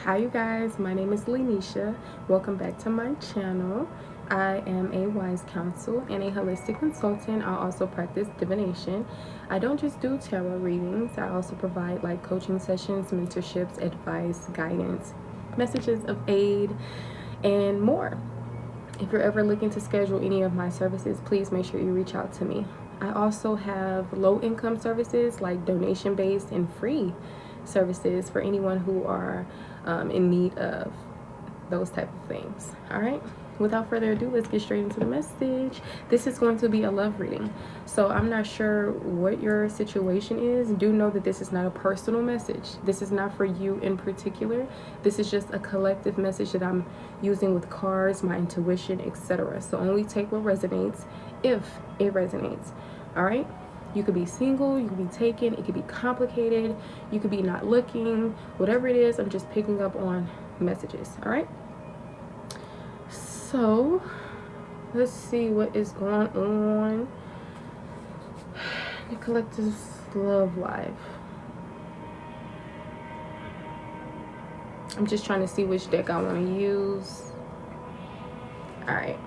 Hi you guys, my name is Lenisha. Welcome back to my channel. I am a wise counsel and a holistic consultant. I also practice divination. I don't just do tarot readings. I also provide like coaching sessions, mentorships, advice, guidance, messages of aid, and more. If you're ever looking to schedule any of my services, please make sure you reach out to me. I also have low income services like donation based and free services for anyone who are in need of those type of things. All right, without further ado, let's get straight into the message. This is going to be a love reading, so I'm not sure what your situation is. Do know that this is not a personal message. This is not for you in particular. This is just a collective message that I'm using with cards, my intuition, etc. So only take what resonates if it resonates. All right, you could be single, you could be taken, it could be complicated, you could be not looking, whatever it is. I'm just picking up on messages. All right, so let's see what is going on. The collective's love life. I'm just trying to see which deck I want to use. All right.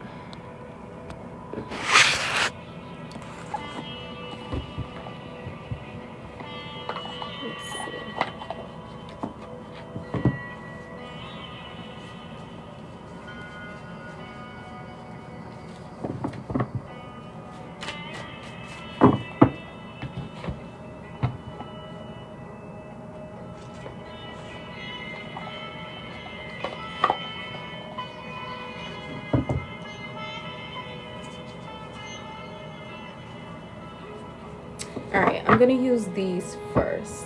All right, I'm gonna use these first.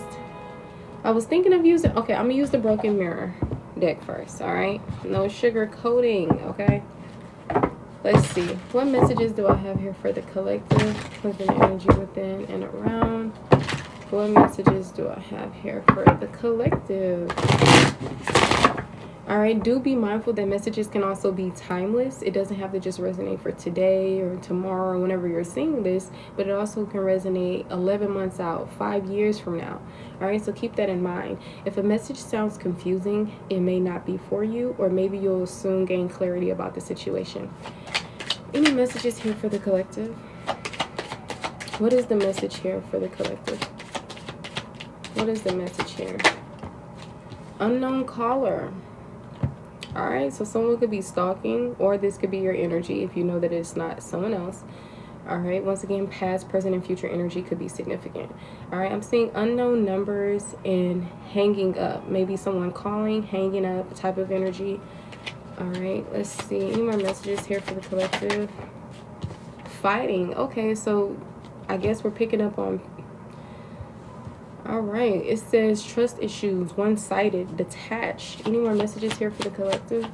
I was thinking of using, okay, I'm gonna use the Broken Mirror deck first. All right, no sugar coating. Okay, let's see, what messages do I have here for the collective, living energy within and around? What messages do I have here for the collective? All right, do be mindful that messages can also be timeless. It doesn't have to just resonate for today or tomorrow or whenever you're seeing this, but it also can resonate 11 months out, 5 years from now. All right, so keep that in mind. If a message sounds confusing, it may not be for you, or maybe you'll soon gain clarity about the situation. Any messages here for the collective? What is the message here for the collective? What is the message here? Unknown caller. All right, so someone could be stalking, or this could be your energy if you know that it's not someone else. All right, once again, past, present, and future energy could be significant. All right, I'm seeing unknown numbers and hanging up. Maybe someone calling, hanging up type of energy. All right, let's see. Any more messages here for the collective? Fighting. Okay, so I guess we're picking up on... All right, it says trust issues, one-sided, detached. Any more messages here for the collective?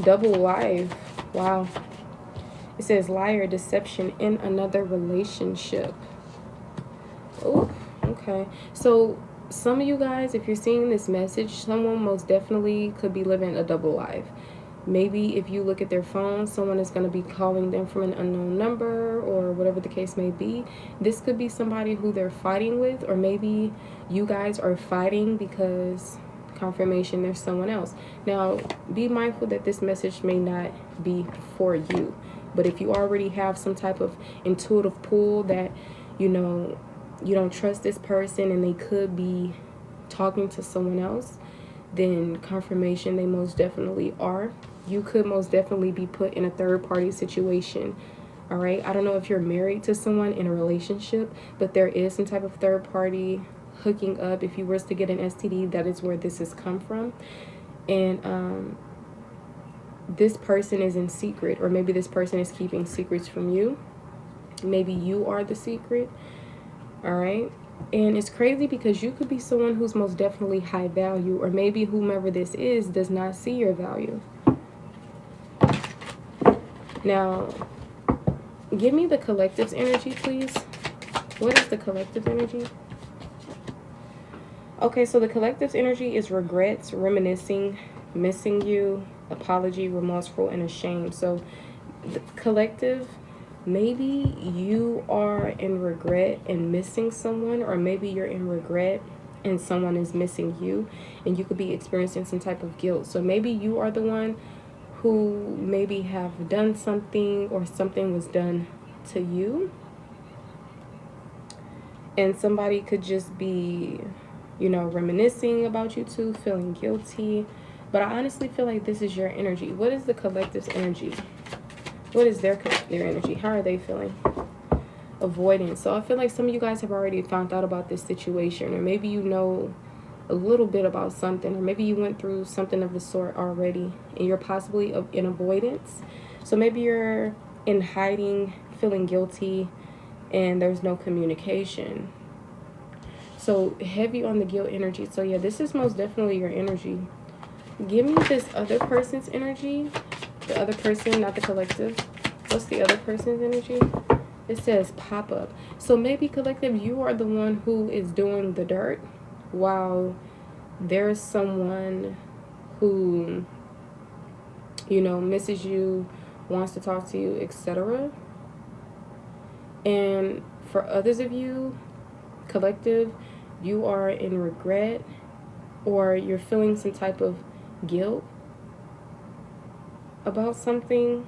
Double life. Wow. It says liar, deception in another relationship. Oh, okay. So some of you guys, if you're seeing this message, someone most definitely could be living a double life. Maybe if you look at their phone, someone is going to be calling them from an unknown number or whatever the case may be. This could be somebody who they're fighting with, or maybe you guys are fighting because confirmation there's someone else. Now, be mindful that this message may not be for you. But if you already have some type of intuitive pull that, you know, you don't trust this person and they could be talking to someone else, then confirmation they most definitely are. You could most definitely be put in a third-party situation. All right, I don't know if you're married to someone in a relationship, but there is some type of third-party hooking up. If you were to get an STD, that is where this has come from. And this person is in secret, or maybe this person is keeping secrets from you. Maybe you are the secret. All right. And it's crazy because you could be someone who's most definitely high value, or maybe whomever this is does not see your value. Now, give me the collective's energy, please. What is the collective energy? Okay, so the collective's energy is regrets, reminiscing, missing you, apology, remorseful, and ashamed. So the collective, maybe you are in regret and missing someone, or maybe you're in regret and someone is missing you, and you could be experiencing some type of guilt. So maybe you are the one who maybe have done something, or something was done to you, and somebody could just be, you know, reminiscing about you two, feeling guilty. But I honestly feel like this is your energy. What is the collective's energy? What is their energy? How are they feeling? Avoidance. So I feel like some of you guys have already found out about this situation, or maybe you know a little bit about something, or maybe you went through something of the sort already, and you're possibly in avoidance. So maybe you're in hiding, feeling guilty, and there's no communication. So heavy on the guilt energy. So yeah, this is most definitely your energy. Give me this other person's energy. The other person, not the collective. What's the other person's energy? It says pop up. So maybe collective, you are the one who is doing the dirt, while there's someone who, you know, misses you, wants to talk to you, etc. And for others of you, collective, you are in regret, or you're feeling some type of guilt about something,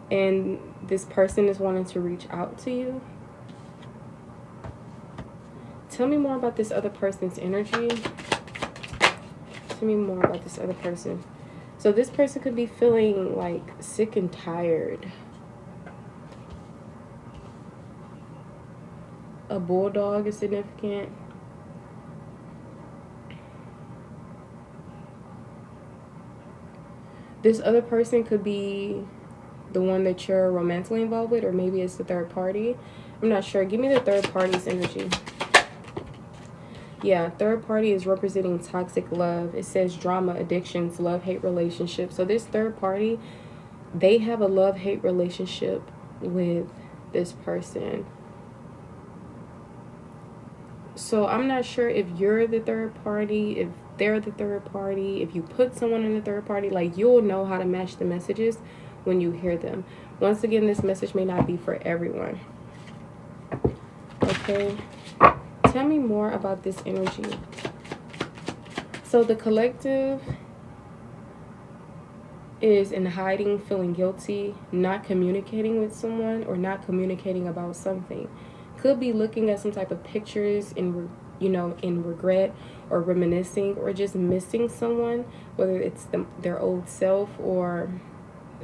and this person is wanting to reach out to you. Tell me more about this other person's energy. Tell me more about this other person. So this person could be feeling like sick and tired. A bulldog is significant. This other person could be the one that you're romantically involved with, or maybe it's the third party. I'm not sure. Give me the third party's energy. Yeah, third party is representing toxic love. It says drama, addictions, love-hate relationships. So this third party, they have a love-hate relationship with this person. So I'm not sure if you're the third party, if they're the third party, if you put someone in the third party. Like, you'll know how to match the messages when you hear them. Once again, this message may not be for everyone. Okay. Tell me more about this energy. So the collective is in hiding, feeling guilty, not communicating with someone, or not communicating about something. Could be looking at some type of pictures in, you know, in regret, or reminiscing, or just missing someone, whether it's their old self or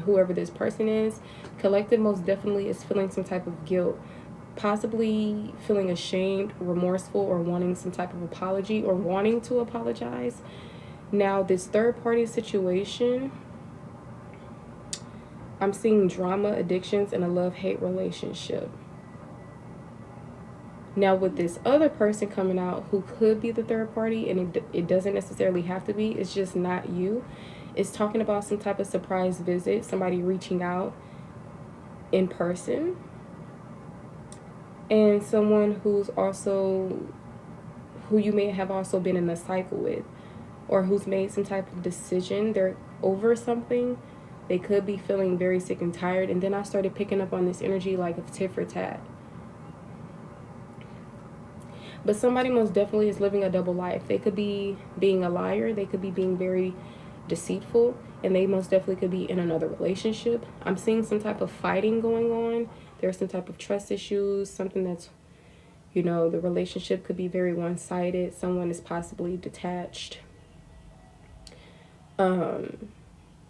whoever this person is. Collective most definitely is feeling some type of guilt, possibly feeling ashamed, remorseful, or wanting some type of apology, or wanting to apologize. Now, this third party situation, I'm seeing drama, addictions, and a love-hate relationship. Now, with this other person coming out, who could be the third party, and it doesn't necessarily have to be, it's just not you. It's talking about some type of surprise visit, somebody reaching out in person, and someone who's also, who you may have also been in a cycle with, or who's made some type of decision. They're over something. They could be feeling very sick and tired. And then I started picking up on this energy like of tit for tat. But somebody most definitely is living a double life. They could be being a liar. They could be being very deceitful. And they most definitely could be in another relationship. I'm seeing some type of fighting going on. There's some type of trust issues. Something that's, you know, the relationship could be very one-sided. Someone is possibly detached.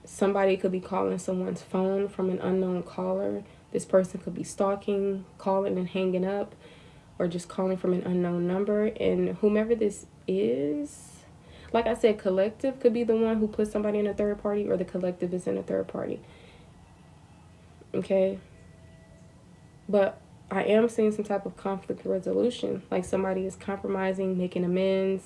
Somebody could be calling someone's phone from an unknown caller. This person could be stalking, calling and hanging up, or just calling from an unknown number. And whomever this is, like I said, collective could be the one who put somebody in a third party, or the collective is in a third party. Okay? But I am seeing some type of conflict resolution. Like somebody is compromising, making amends.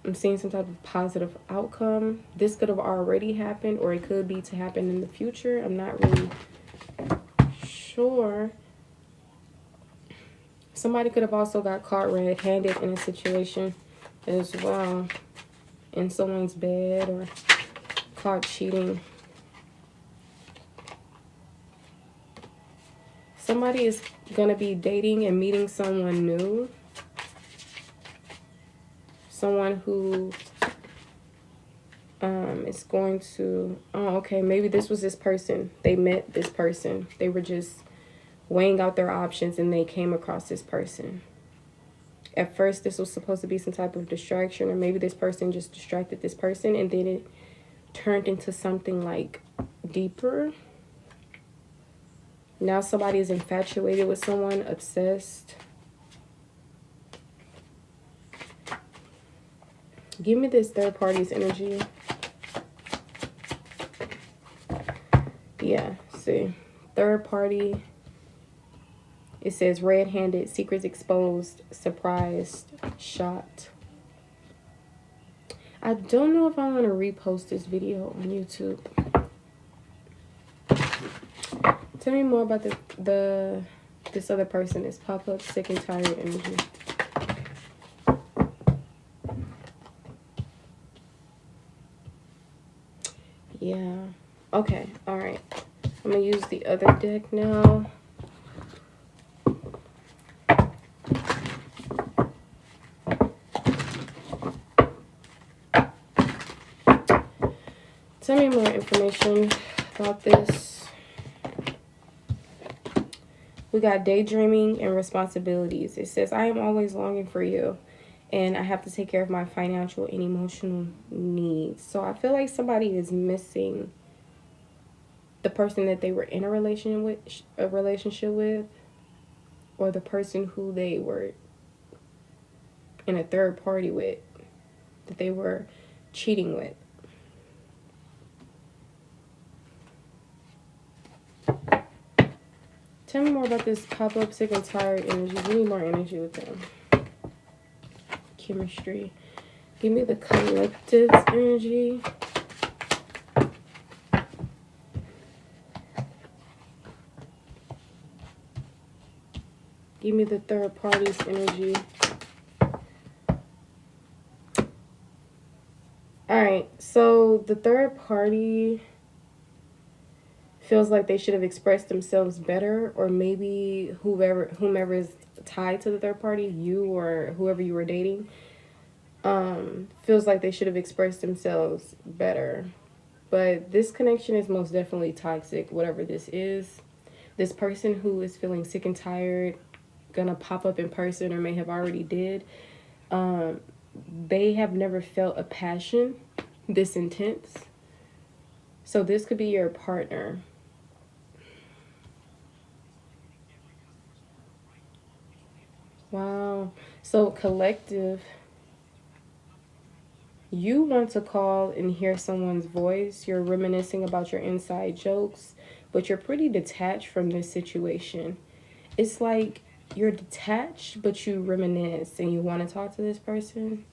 I'm seeing some type of positive outcome. This could have already happened, or it could be to happen in the future. I'm not really sure. Somebody could have also got caught red-handed in a situation as well, in someone's bed, or caught cheating. Somebody is going to be dating and meeting someone new. someone who is going to, oh, okay, maybe this was this person. They met this person. They were just weighing out their options and they came across this person. At first, this was supposed to be some type of distraction, or maybe this person just distracted this person, and then it turned into something like deeper. Now somebody is infatuated with someone, obsessed. Give me this third party's energy. Yeah, see. Third party. It says red-handed, secrets exposed, surprised, shocked. I don't know if I want to repost this video on YouTube. Tell me more about this other person. This pop-up sick and tired energy. Yeah. Okay. All right. I'm going to use the other deck now. Tell me more information about this. We got daydreaming and responsibilities. It says, I am always longing for you, and I have to take care of my financial and emotional needs. So I feel like somebody is missing the person that they were in a relationship with, or the person who they were in a third party with, that they were cheating with. Tell me more about this pop-up sick and tired energy. We need more energy with them. Chemistry. Give me the collective energy. Give me the third party's energy. Alright, so the third party feels like they should have expressed themselves better, or maybe whomever is tied to the third party, you or whoever you were dating, feels like they should have expressed themselves better. But this connection is most definitely toxic, whatever this is. This person who is feeling sick and tired, gonna pop up in person, or may have already did, they have never felt a passion this intense. So this could be your partner. Wow. So collective, you want to call and hear someone's voice. You're reminiscing about your inside jokes, but you're pretty detached from this situation. It's like you're detached, but you reminisce and you want to talk to this person,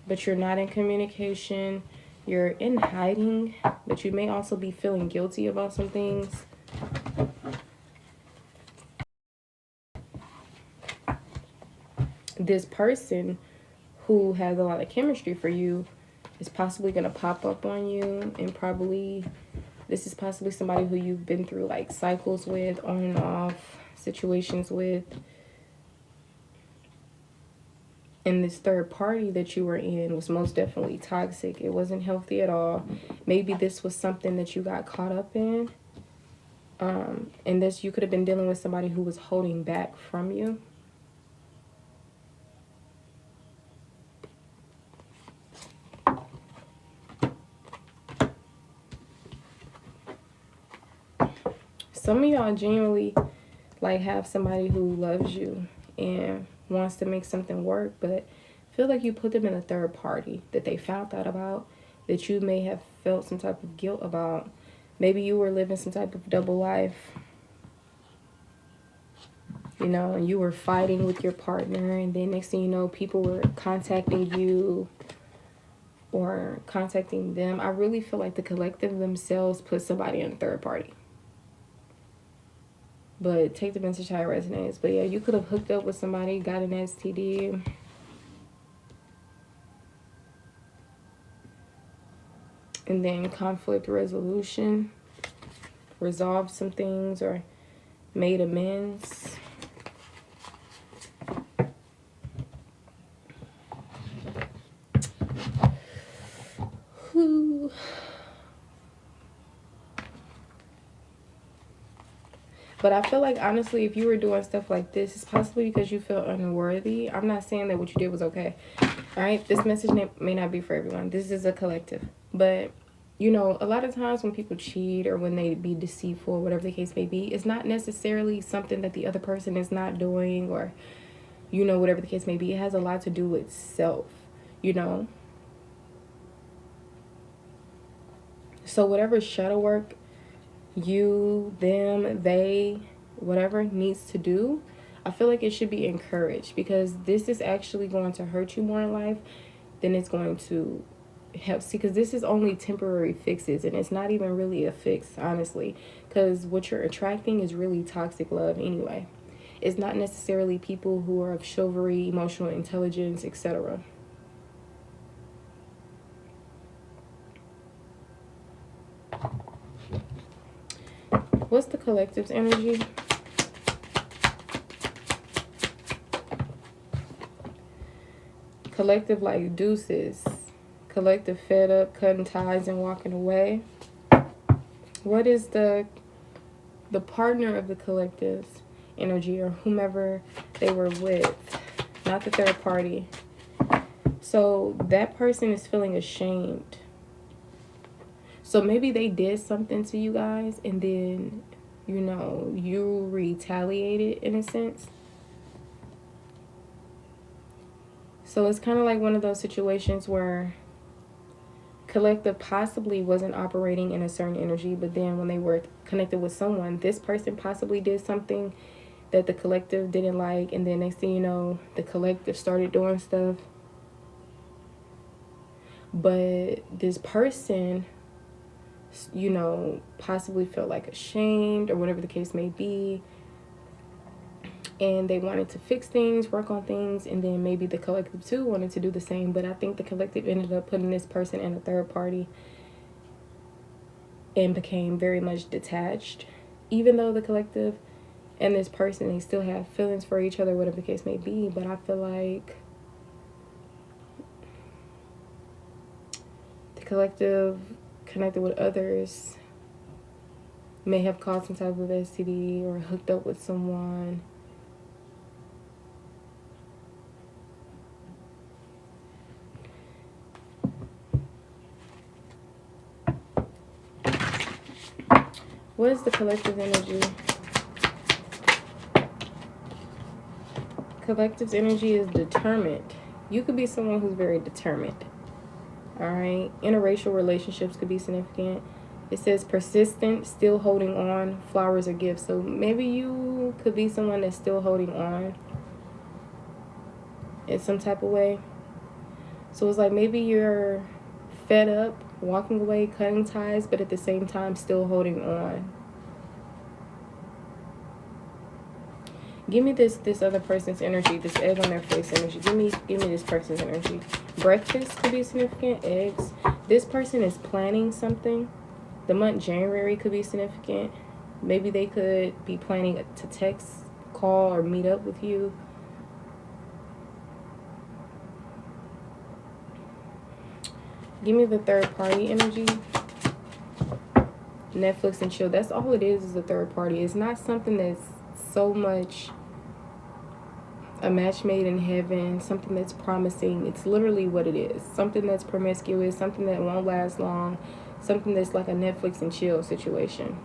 but you're not in communication. You're in hiding, but you may also be feeling guilty about some things. This person who has a lot of chemistry for you is possibly going to pop up on you, and probably this is possibly somebody who you've been through like cycles with, on and off situations with. And this third party that you were in was most definitely toxic. It wasn't healthy at all. Maybe this was something that you got caught up in. And this, you could have been dealing with somebody who was holding back from you. Some of y'all genuinely like have somebody who loves you and wants to make something work, but feel like you put them in a third party that they found out about, that you may have felt some type of guilt about. Maybe you were living some type of double life, you know, and you were fighting with your partner, and then next thing you know, people were contacting you or contacting them. I really feel like the collective themselves put somebody in a third party. But take the message how it resonates. But yeah, you could have hooked up with somebody, got an STD. And then conflict resolution. Resolved some things or made amends. But I feel like, honestly, if you were doing stuff like this, it's possibly because you feel unworthy. I'm not saying that what you did was okay. All right? This message may not be for everyone. This is a collective. But, you know, a lot of times when people cheat or when they be deceitful or whatever the case may be, it's not necessarily something that the other person is not doing or, you know, whatever the case may be. It has a lot to do with self, you know? So whatever shadow work you, them, they, whatever needs to do, I feel like it should be encouraged, because this is actually going to hurt you more in life than it's going to help. See, because this is only temporary fixes, and it's not even really a fix, honestly, because what you're attracting is really toxic love anyway. It's not necessarily people who are of chivalry, emotional intelligence, etc. What's the collective's energy? Collective like deuces. Collective fed up, cutting ties and walking away. What is the partner of the collective's energy, or whomever they were with? Not the third party. So that person is feeling ashamed. So maybe they did something to you guys and then, you know, you retaliated in a sense. So it's kind of like one of those situations where collective possibly wasn't operating in a certain energy, but then when they were connected with someone, this person possibly did something that the collective didn't like, and then next thing you know, the collective started doing stuff. But this person, you know, possibly felt like ashamed or whatever the case may be, and they wanted to fix things, work on things, and then maybe the collective too wanted to do the same. But I think the collective ended up putting this person in a third party and became very much detached, even though the collective and this person, they still have feelings for each other, whatever the case may be. But I feel like the collective connected with others may have caused some type of STD or hooked up with someone. What is the collective energy? Collective's energy is determined. You could be someone who's very determined. All right. Interracial relationships could be significant. It says persistent, still holding on, flowers or gifts. So maybe you could be someone that's still holding on in some type of way. So it's like maybe you're fed up, walking away, cutting ties, but at the same time still holding on. Give me this other person's energy, this egg on their face energy. Give me this person's energy. Breakfast could be significant, eggs. This person is planning something. The month January could be significant. Maybe they could be planning to text, call, or meet up with you. Give me the third party energy. Netflix and chill. That's all it is a third party. It's not something that's so much a match made in heaven, something that's promising. It's literally what it is. Something that's promiscuous, something that won't last long, something that's like a Netflix and chill situation.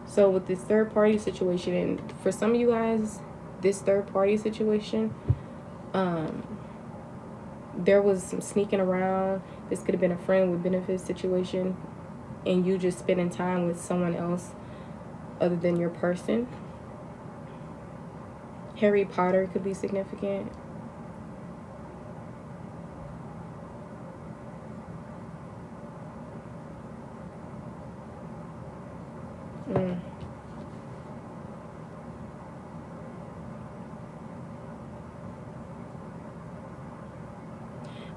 So with this third party situation, and for some of you guys, this third party situation, there was some sneaking around. This could have been a friend with benefits situation, and you just spending time with someone else other than your person. Harry Potter could be significant.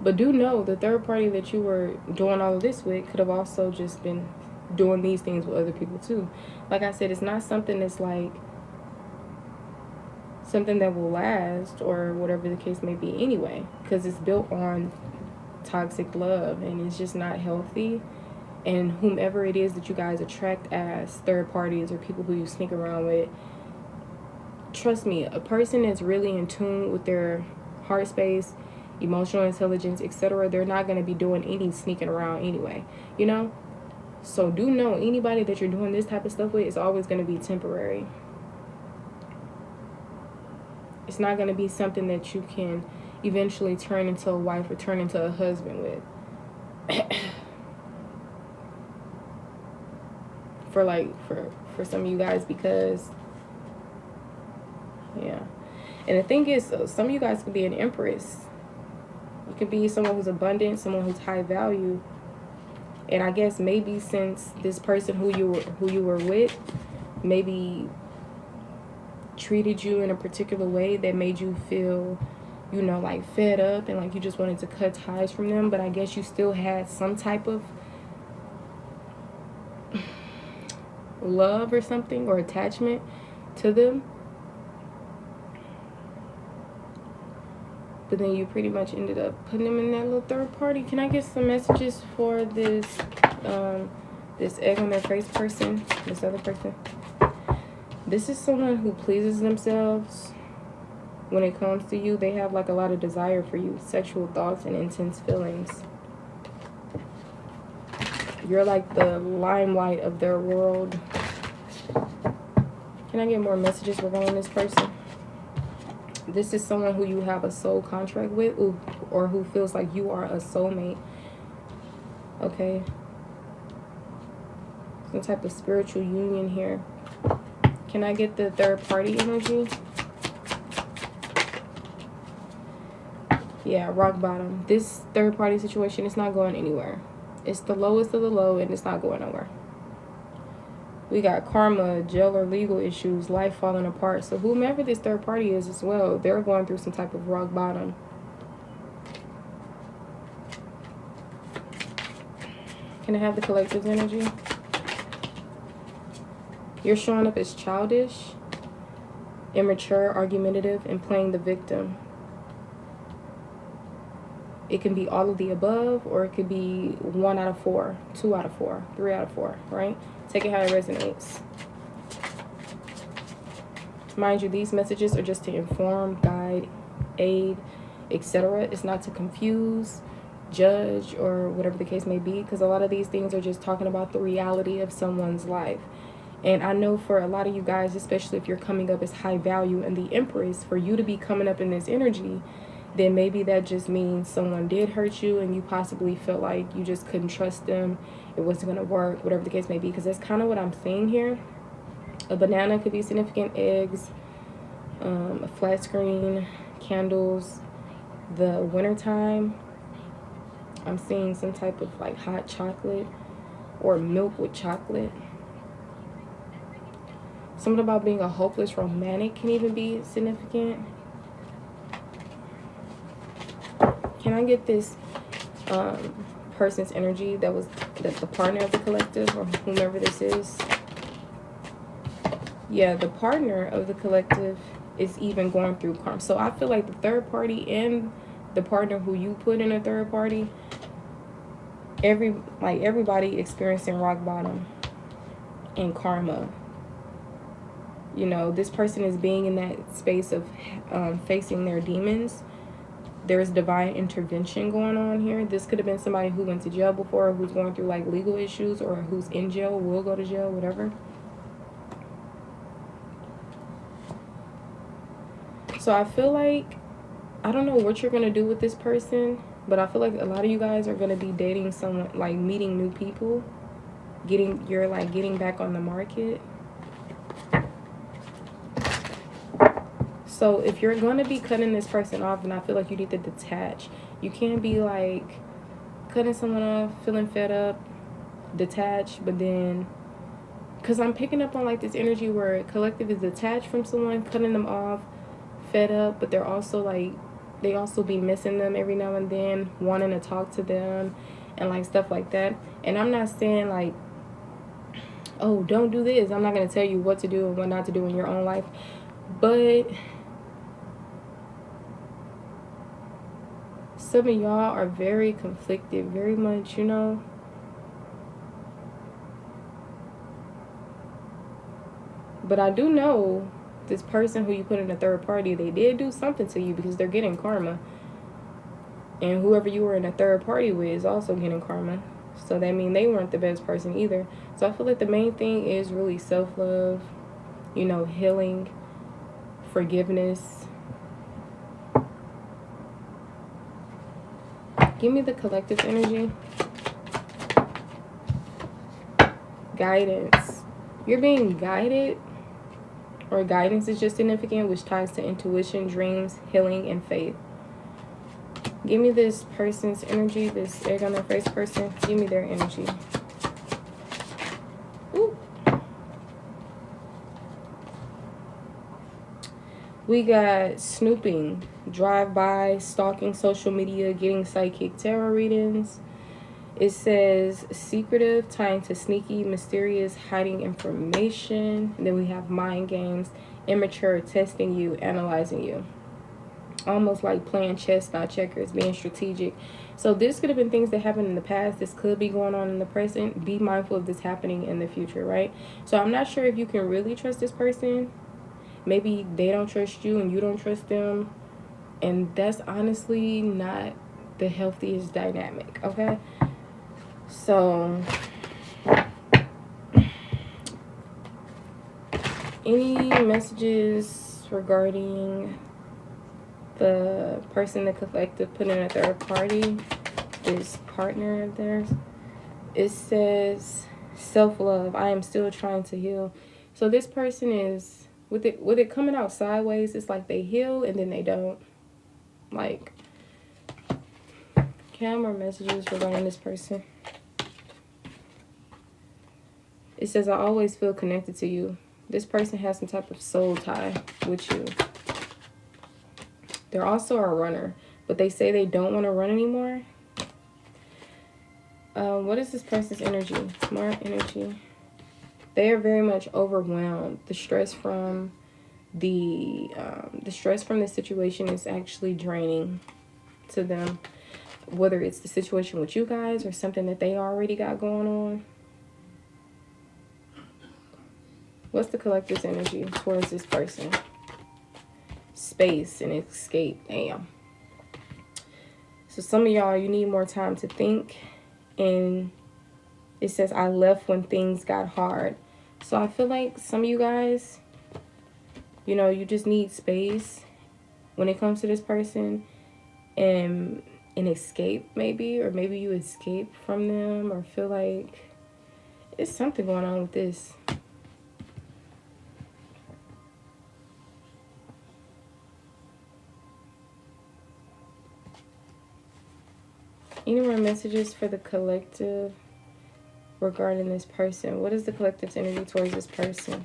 But do know the third party that you were doing all of this with could have also just been doing these things with other people too. Like I said, it's not something that's like something that will last or whatever the case may be anyway, because it's built on toxic love and it's just not healthy. And whomever it is that you guys attract as third parties or people who you sneak around with, trust me, a person that's really in tune with their heart space, emotional intelligence, etc., they're not going to be doing any sneaking around anyway, you know? So do know, anybody that you're doing this type of stuff with is always going to be temporary. It's not going to be something that you can eventually turn into a wife or turn into a husband with. for some of you guys, because yeah. And the thing is, some of you guys could be an empress. You could be someone who's abundant, someone who's high value. And I guess maybe since this person who you were with maybe treated you in a particular way that made you feel, you know, like fed up and like you just wanted to cut ties from them, but I guess you still had some type of love or something, or attachment to them. But then you pretty much ended up putting them in that little third party. Can I get some messages for this this egg on their face person, this other person? This is someone who pleases themselves when it comes to you. They have like a lot of desire for you, sexual thoughts and intense feelings. You're like the limelight of their world. Can I get more messages regarding this person? This is someone who you have a soul contract with, or who feels like you are a soulmate. Okay. Some type of spiritual union here. Can I get the third party energy? Yeah, rock bottom. This third party situation is not going anywhere. It's the lowest of the low, and it's not going nowhere. We got karma, jail or legal issues, life falling apart. So whomever this third party is as well, they're going through some type of rock bottom. Can I have the collective's energy? You're showing up as childish, immature, argumentative, and playing the victim. It can be all of the above, or it could be 1 out of 4, 2 out of 4, 3 out of 4, right? Take it how it resonates. Mind you, these messages are just to inform, guide, aid, etc. It's not to confuse, judge, or whatever the case may be, because a lot of these things are just talking about the reality of someone's life. And I know for a lot of you guys, especially if you're coming up as high value in the Empress, for you to be coming up in this energy, then maybe that just means someone did hurt you and you possibly felt like you just couldn't trust them. It wasn't going to work, whatever the case may be, because that's kind of what I'm seeing here. A banana could be significant, eggs, a flat screen, candles, the wintertime. I'm seeing some type of like hot chocolate or milk with chocolate. Something about being a hopeless romantic can even be significant. Can I get this person's energy that's the partner of the collective, or whomever this is? Yeah, the partner of the collective is even going through karma. So I feel like the third party and the partner who you put in a third party, everybody experiencing rock bottom and karma. You know, this person is being in that space of facing their demons. There's divine intervention going on here. This could have been somebody who went to jail before, who's going through like legal issues, or who's in jail, will go to jail, whatever. So I feel like, I don't know what you're going to do with this person, but I feel like a lot of you guys are going to be dating someone, like meeting new people, you're like getting back on the market. So if you're going to be cutting this person off, then I feel like you need to detach. You can't be like cutting someone off, feeling fed up, detached, but then, because I'm picking up on like this energy where collective is detached from someone, cutting them off, fed up, but they're also like, they also be missing them every now and then, wanting to talk to them and like stuff like that. And I'm not saying like, oh, don't do this. I'm not going to tell you what to do and what not to do in your own life. But some of y'all are very conflicted, very much, you know. But I do know this person who you put in a third party, they did do something to you because they're getting karma. And whoever you were in a third party with is also getting karma. So that means they weren't the best person either. So I feel like the main thing is really self-love, you know, healing, forgiveness. Give me the collective energy. Guidance. You're being guided, or guidance is just significant, which ties to intuition, dreams, healing, and faith. Give me this person's energy, this egg on their face person. Give me their energy. Ooh. We got snooping, drive-by, stalking social media, getting psychic tarot readings. It says secretive, tying to sneaky, mysterious, hiding information. And then we have mind games, immature, testing you, analyzing you. Almost like playing chess, not checkers, being strategic. So this could have been things that happened in the past. This could be going on in the present. Be mindful of this happening in the future, right? So I'm not sure if you can really trust this person. Maybe they don't trust you and you don't trust them. And that's honestly not the healthiest dynamic, okay? So, any messages regarding the person the collective put in a third party, this partner of theirs? It says self-love. I am still trying to heal. So this person is, with it coming out sideways, it's like they heal and then they don't. Like, can I have more messages regarding this person? It says, I always feel connected to you. This person has some type of soul tie with you. They're also a runner, but they say they don't want to run anymore. What is this person's energy? More energy. They are very much overwhelmed. The stress from the situation is actually draining to them. Whether it's the situation with you guys or something that they already got going on. What's the collective's energy towards this person? Space and escape. Damn. So some of y'all, you need more time to think. And it says, I left when things got hard. So I feel like some of you guys, you know, you just need space when it comes to this person. And an escape maybe. Or maybe you escape from them. Or feel like there's something going on with this. Any more messages for the collective regarding this person? What is the collective's energy towards this person?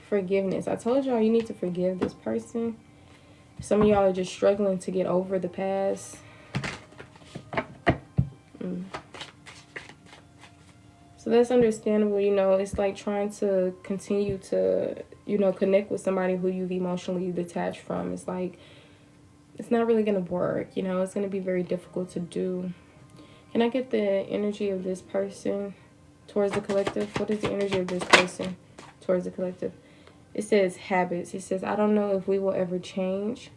Forgiveness. I told y'all you need to forgive this person. Some of y'all are just struggling to get over the past. So that's understandable. You know, it's like trying to continue to, you know, connect with somebody who you've emotionally detached from. It's like, it's not really going to work, you know. It's going to be very difficult to do. Can I get the energy of this person towards the collective? What is the energy of this person towards the collective? It says habits. It says, I don't know if we will ever change.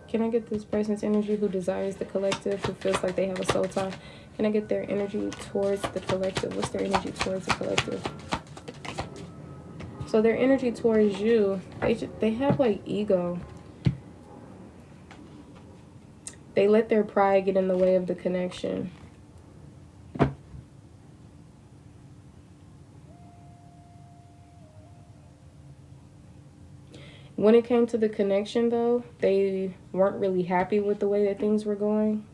Can I get this person's energy who desires the collective, who feels like they have a soul tie? Can I get their energy towards the collective? What's their energy towards the collective? So their energy towards you, they have like ego. They let their pride get in the way of the connection. When it came to the connection though, they weren't really happy with the way that things were going.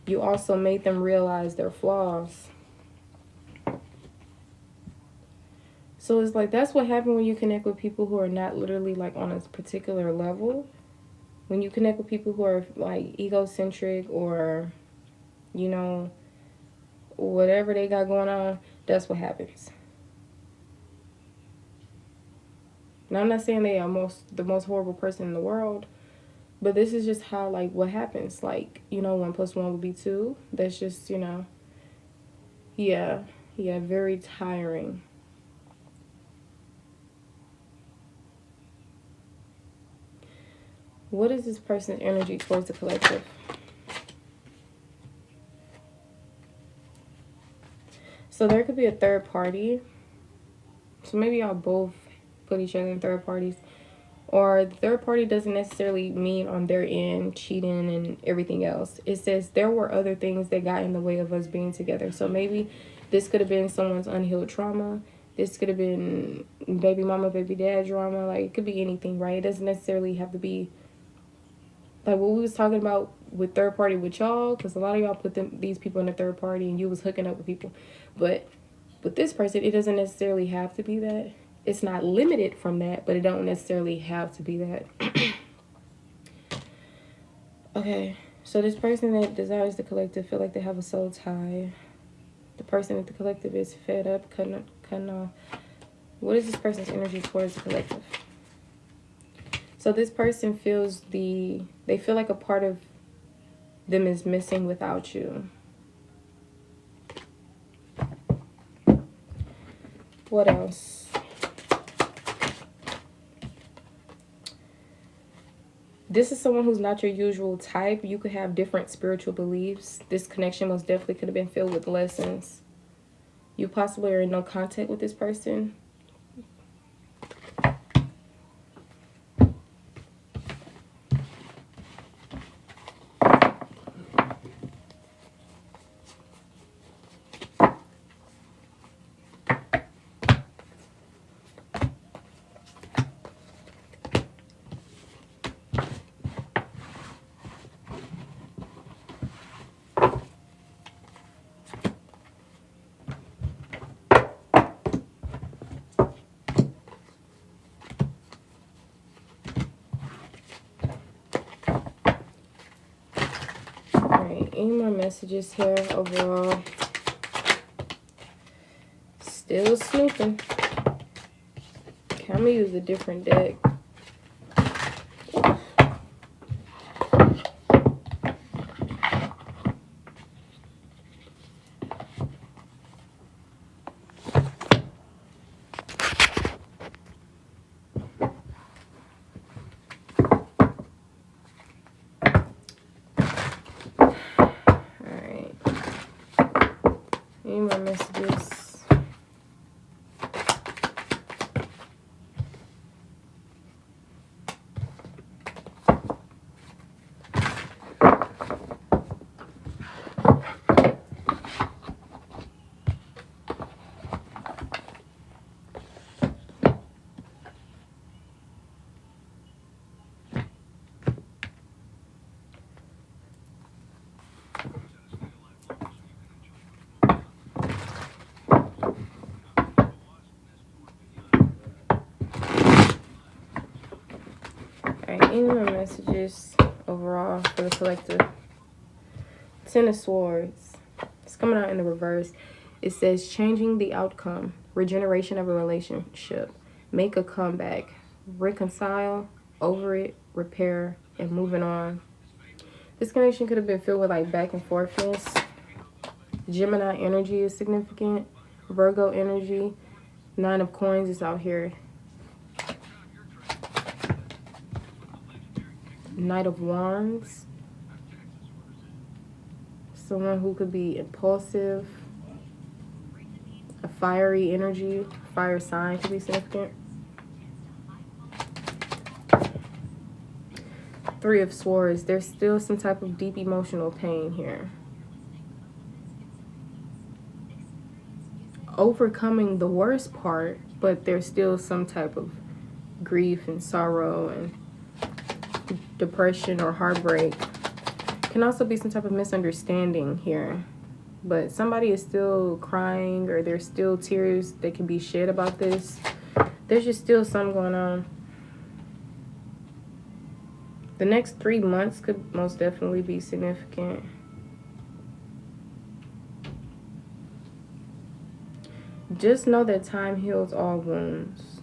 You also made them realize their flaws. So it's like, that's what happens when you connect with people who are not literally like on a particular level. When you connect with people who are like egocentric or, you know, whatever they got going on, that's what happens. Now, I'm not saying they are the most horrible person in the world, But this is just how, like, what happens. Like, you know, 1 + 1 would be 2. That's just, you know, yeah, very tiring. What is this person's energy towards the collective? So there could be a third party. So maybe y'all both put each other in third parties. Or the third party doesn't necessarily mean on their end cheating and everything else. It says there were other things that got in the way of us being together. So maybe this could have been someone's unhealed trauma. This could have been baby mama, baby dad drama. Like, it could be anything, right? It doesn't necessarily have to be like what we was talking about with third party with y'all, because a lot of y'all put these people in the third party and you was hooking up with people. But with this person, it doesn't necessarily have to be that. It's not limited from that, but it don't necessarily have to be that. Okay, so this person that desires the collective feel like they have a soul tie. The person at the collective is fed up, cutting off. What is this person's energy towards the collective? So this person feels they feel like a part of them is missing without you. What else? This is someone who's not your usual type. You could have different spiritual beliefs. This connection most definitely could have been filled with lessons. You possibly are in no contact with this person. Any more messages here overall? Still snooping. Okay, I'm gonna use a different deck. Any more messages? Any more messages overall for the collective? 10 of Swords. It's coming out in the reverse. It says changing the outcome, regeneration of a relationship, make a comeback, reconcile, over it, repair, and moving on. This connection could have been filled with like back and forthness. Gemini energy is significant. Virgo energy. 9 of Coins is out here. Knight of Wands. Someone who could be impulsive. A fiery energy. Fire sign could be significant. 3 of Swords. There's still some type of deep emotional pain here. Overcoming the worst part, but there's still some type of grief and sorrow and depression or heartbreak. Can also be some type of misunderstanding here, but somebody is still crying, or there's still tears that can be shed about this. There's just still something going on. The next 3 months could most definitely be significant. Just know that time heals all wounds.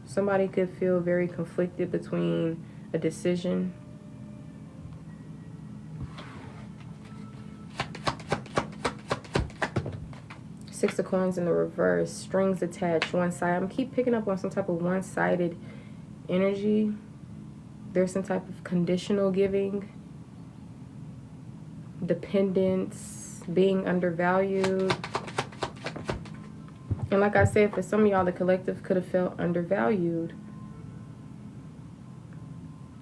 Somebody could feel very conflicted between a decision Six of Coins in the reverse. Strings attached, one side. I'm keep picking up on some type of one-sided energy. There's some type of conditional giving, dependence, being undervalued. And like I said, for some of y'all, the collective could have felt undervalued,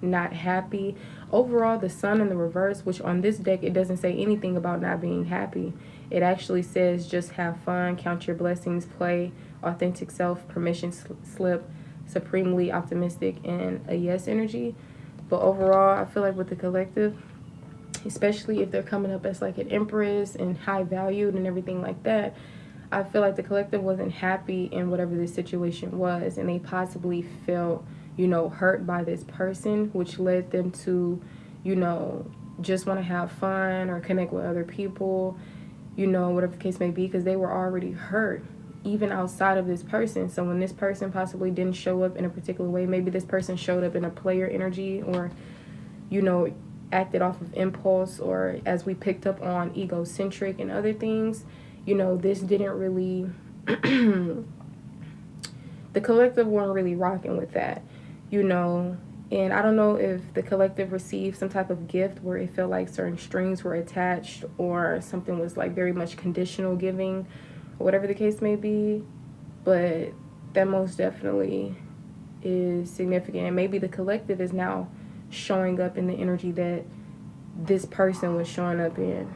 not happy. Overall, the Sun in the reverse, which on this deck, it doesn't say anything about not being happy. It actually says just have fun, count your blessings, play, authentic self, permission slip, supremely optimistic, and a yes energy. But overall, I feel like with the collective, especially if they're coming up as like an Empress and high valued and everything like that, I feel like the collective wasn't happy in whatever this situation was, and they possibly felt, you know, hurt by this person, which led them to, you know, just want to have fun or connect with other people, you know, whatever the case may be, because they were already hurt even outside of this person. So when this person possibly didn't show up in a particular way, maybe this person showed up in a player energy, or, you know, acted off of impulse, or as we picked up on, egocentric and other things, you know, this didn't really the collective weren't really rocking with that, you know. And I don't know if the collective received some type of gift where it felt like certain strings were attached, or something was like very much conditional giving, or whatever the case may be. But that most definitely is significant. And maybe the collective is now showing up in the energy that this person was showing up in,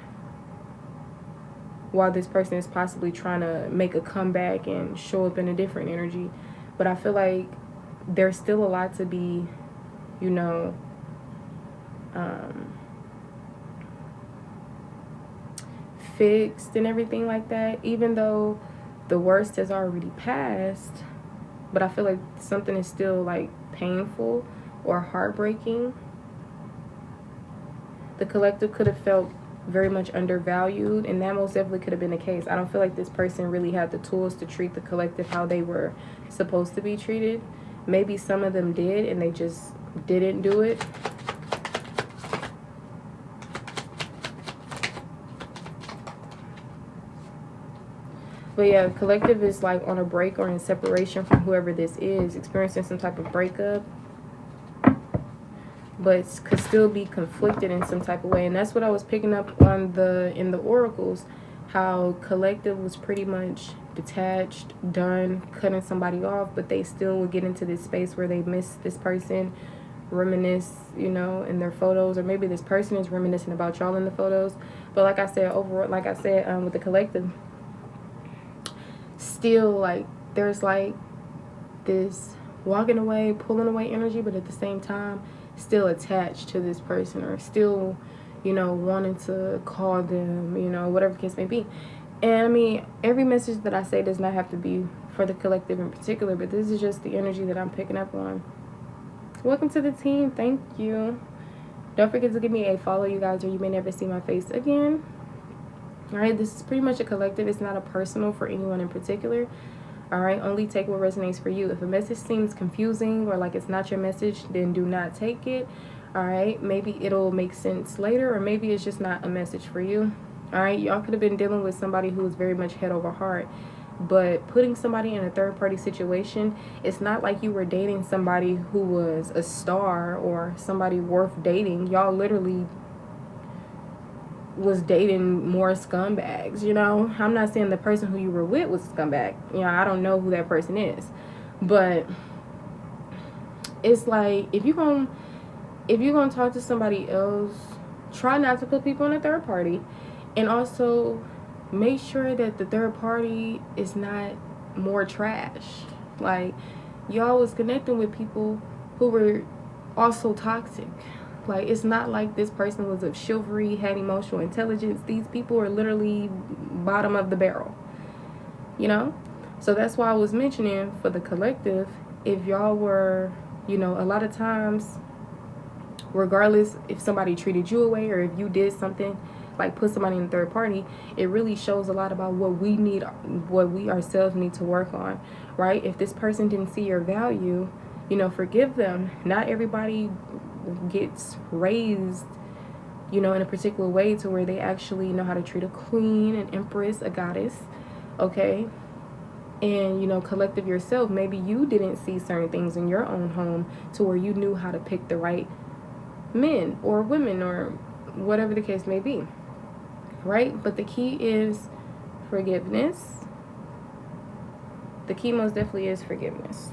while this person is possibly trying to make a comeback and show up in a different energy. But I feel like there's still a lot to be, you know, fixed and everything like that, even though the worst has already passed. But I feel like something is still like painful or heartbreaking. The collective could have felt very much undervalued, and that most definitely could have been the case. I don't feel like this person really had the tools to treat the collective how they were supposed to be treated. Maybe some of them did, and they just didn't do it. But yeah, the collective is like on a break or in separation from whoever this is, experiencing some type of breakup, but could still be conflicted in some type of way. And that's what I was picking up on in the oracles, how collective was pretty much detached, done, cutting somebody off, but they still would get into this space where they miss this person, reminisce, you know, in their photos, or maybe this person is reminiscing about y'all in the photos. But like I said, overall, like I said, with the collective, still like there's like this walking away, pulling away energy, but at the same time still attached to this person, or still, you know, wanting to call them, you know, whatever the case may be. And I mean, every message that I say does not have to be for the collective in particular, but this is just the energy that I'm picking up on. Welcome to the team. Thank you. Don't forget to give me a follow, you guys, or you may never see my face again. All right, this is pretty much a collective. It's not a personal for anyone in particular. All right, only take what resonates for you. If a message seems confusing or like it's not your message, then do not take it. All right, maybe it'll make sense later, or maybe it's just not a message for you. All right, y'all could have been dealing with somebody who was very much head over heart, but putting somebody in a third-party situation, it's not like you were dating somebody who was a star or somebody worth dating. Y'all literally was dating more scumbags, you know. I'm not saying the person who you were with was a scumbag. You know, I don't know who that person is. But it's like, if you're gonna talk to somebody else, try not to put people in a third party. And also make sure that the third party is not more trash. Like, y'all was connecting with people who were also toxic. Like, it's not like this person was of chivalry, had emotional intelligence. These people are literally bottom of the barrel, you know? So that's why I was mentioning for the collective, if y'all were, you know, a lot of times, regardless if somebody treated you away or if you did something, like put somebody in a third party, it really shows a lot about what we need, what we ourselves need to work on, right? If this person didn't see your value, you know, forgive them. Not everybody gets raised, you know, in a particular way to where they actually know how to treat a queen, an empress, a goddess. okay? And, you know, collective yourself, maybe you didn't see certain things in your own home to where you knew how to pick the right men or women or whatever the case may be, right? But the key is forgiveness. The key most definitely is forgiveness.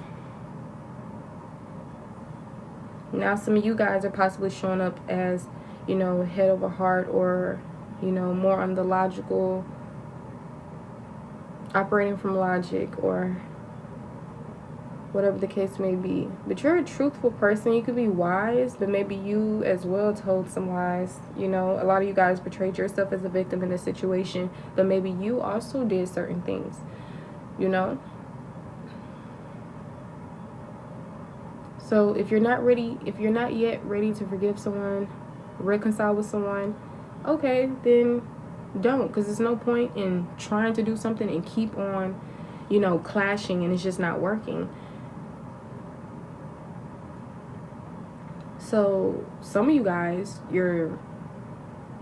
Now, some of you guys are possibly showing up as, you know, head over heart, or, you know, more on the logical, operating from logic, or whatever the case may be. But you're a truthful person. You could be wise, but maybe you as well told some lies. You know, a lot of you guys portrayed yourself as a victim in this situation, but maybe you also did certain things, you know? So if you're not yet ready to forgive someone, reconcile with someone, okay, then don't, because there's no point in trying to do something and keep on, you know, clashing, and it's just not working. So some of you guys, you're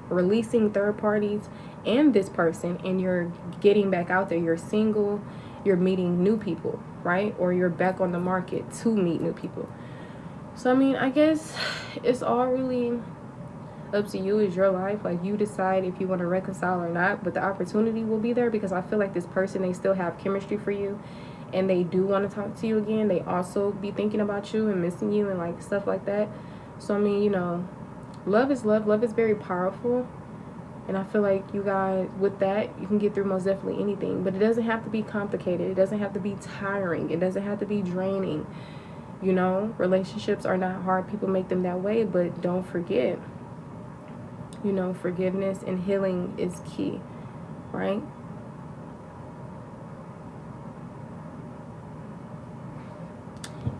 releasing third parties and this person, and you're getting back out there. You're single, you're meeting new people, right? Or you're back on the market to meet new people. So I mean, I guess it's all really up to you. Is your life. Like, you decide if you want to reconcile or not, but the opportunity will be there, because I feel like this person, they still have chemistry for you, and they do want to talk to you again. They also be thinking about you and missing you and like stuff like that. So I mean, you know, love is love. Love is very powerful, and I feel like you guys, with that, you can get through most definitely anything. But it doesn't have to be complicated. It doesn't have to be tiring. It doesn't have to be draining. You know, relationships are not hard. People make them that way, but don't forget, you know, forgiveness and healing is key, right?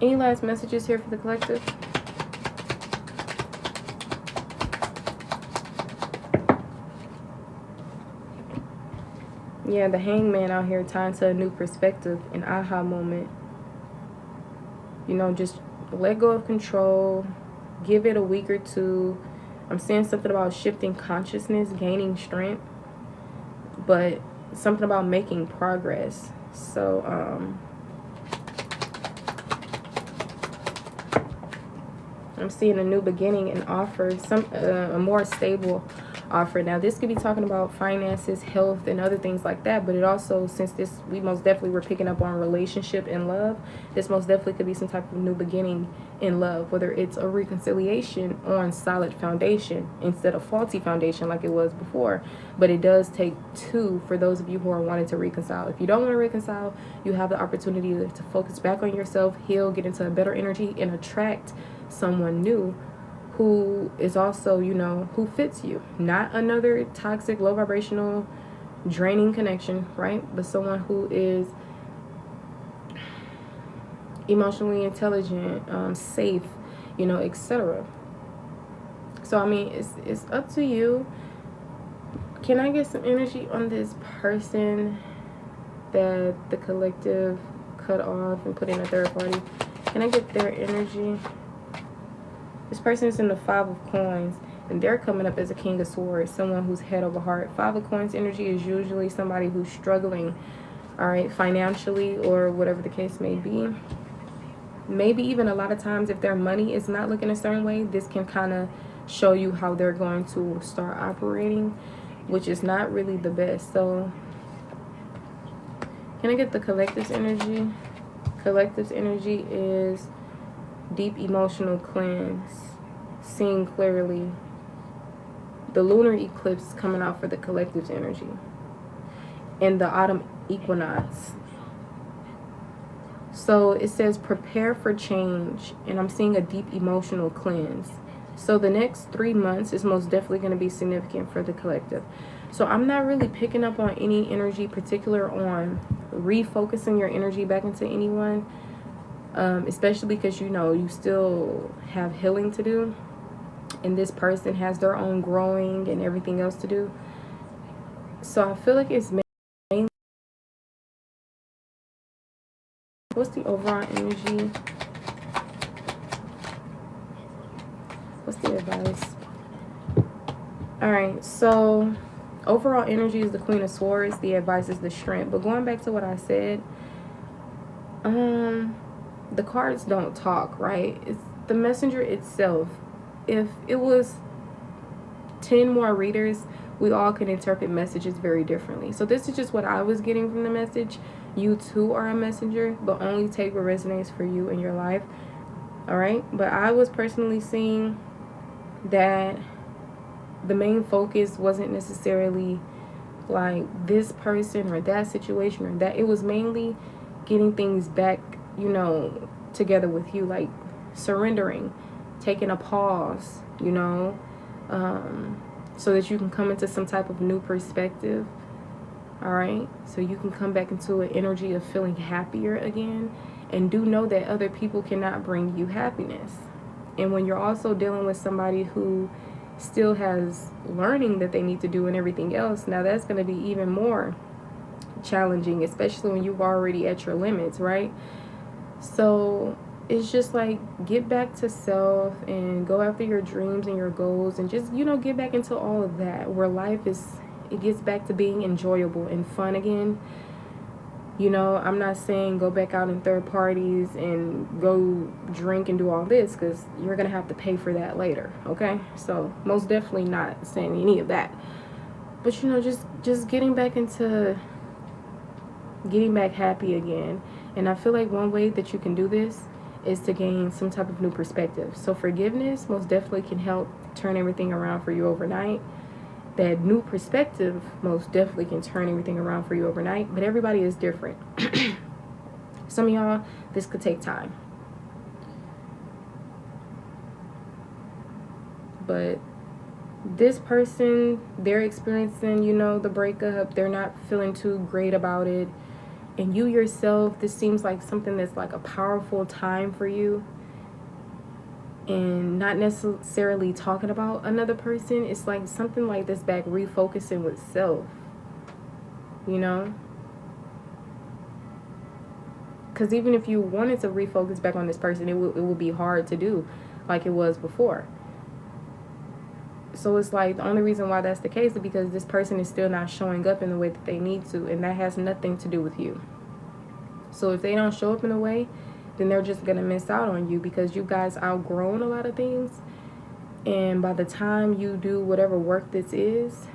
Any last messages here for the collective? Yeah, the hangman out here tying to a new perspective, an aha moment. You know, just let go of control. Give it a week or two. I'm saying something about shifting consciousness, gaining strength, but something about making progress. So, I'm seeing a new beginning and offer, a more stable offer. Now, this could be talking about finances, health, and other things like that, but it also, since this, we most definitely were picking up on relationship and love, this most definitely could be some type of new beginning in love, whether it's a reconciliation on solid foundation instead of faulty foundation like it was before. But it does take two for those of you who are wanting to reconcile. If you don't want to reconcile, you have the opportunity to focus back on yourself, heal, get into a better energy, and attract someone new who is also, you know, who fits you. Not another toxic, low vibrational, draining connection, right? But someone who is emotionally intelligent, safe, you know, etc. So I mean, it's up to you. Can I get some energy on this person that the collective cut off and put in a third party? Can I get their energy? This person is in the 5 of coins, and they're coming up as a king of swords, someone who's head over heart. 5 of coins energy is usually somebody who's struggling, all right, financially or whatever the case may be. Maybe even a lot of times if their money is not looking a certain way, this can kind of show you how they're going to start operating, which is not really the best. So can I get the collective's energy? Collective's energy is deep emotional cleanse, seeing clearly. The lunar eclipse coming out for the collective's energy, and the autumn equinox. So it says prepare for change, and I'm seeing a deep emotional cleanse. So the next 3 months is most definitely going to be significant for the collective. So I'm not really picking up on any energy particular on refocusing your energy back into anyone. Especially because, you know, you still have healing to do, and this person has their own growing and everything else to do. So I feel like it's mainly, what's the overall energy? What's the advice? All right, so Overall energy is the Queen of Swords. The advice is the Strength. But going back to what I said, the cards don't talk, right? It's the messenger itself. If it was 10 more readers, we all can interpret messages very differently. So this is just what I was getting from the message. You too are a messenger, but only take what resonates for you in your life. All right? But I was personally seeing that the main focus wasn't necessarily like this person or that situation or that. It was mainly getting things back, you know, together with you, like surrendering, taking a pause, you know, so that you can come into some type of new perspective. All right, so you can come back into an energy of feeling happier again, and do know that other people cannot bring you happiness. And when you're also dealing with somebody who still has learning that they need to do and everything else, now that's going to be even more challenging, especially when you've already at your limits, right? So it's just like, get back to self and go after your dreams and your goals, and just, you know, get back into all of that, where life is, it gets back to being enjoyable and fun again. You know, I'm not saying go back out in third parties and go drink and do all this, because you're going to have to pay for that later, okay? So most definitely not saying any of that. But, you know, just getting back into getting back happy again. And I feel like one way that you can do this is to gain some type of new perspective. So forgiveness most definitely can help turn everything around for you overnight. That new perspective most definitely can turn everything around for you overnight, but everybody is different. Some of y'all, this could take time. But this person, they're experiencing, you know, the breakup. They're not feeling too great about it. And you yourself, this seems like something that's like a powerful time for you. And not necessarily talking about another person. It's like something like this back, refocusing with self, you know? Because even if you wanted to refocus back on this person, it would be hard to do like it was before. So it's like the only reason why that's the case is because this person is still not showing up in the way that they need to, and that has nothing to do with you. So if they don't show up in a way, then they're just going to miss out on you, because you guys outgrown a lot of things. And by the time you do whatever work this is,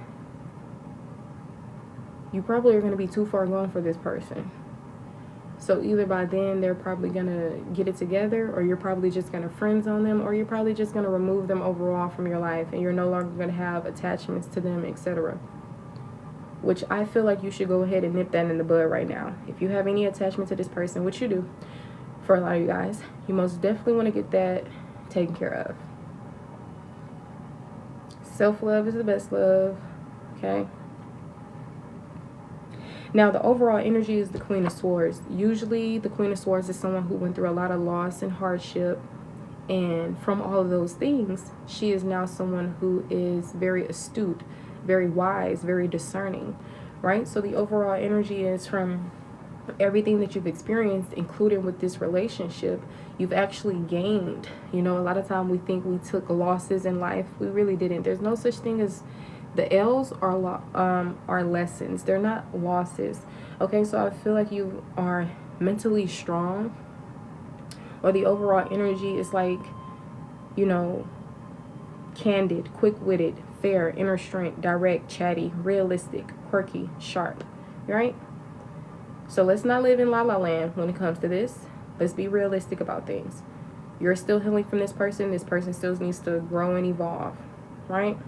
you probably are going to be too far gone for this person. So either by then they're probably going to get it together, or you're probably just going to friend zone them, or you're probably just going to remove them overall from your life, and you're no longer going to have attachments to them, etc. Which I feel like you should go ahead and nip that in the bud right now. If you have any attachment to this person, which you do, for a lot of you guys, you most definitely want to get that taken care of. Self-love is the best love, okay? Now, the overall energy is the Queen of Swords. Usually, the Queen of Swords is someone who went through a lot of loss and hardship. And from all of those things, she is now someone who is very astute, very wise, very discerning, right? So the overall energy is from everything that you've experienced, including with this relationship, you've actually gained. You know, a lot of time we think we took losses in life. We really didn't. There's no such thing as the L's are lessons. They're not losses. Okay, so I feel like you are mentally strong, or the overall energy is like, you know, candid, quick-witted, fair, inner strength, direct, chatty, realistic, quirky, sharp, right? So let's not live in la la land when it comes to this. Let's be realistic about things. You're still healing from this person. This person still needs to grow and evolve, right?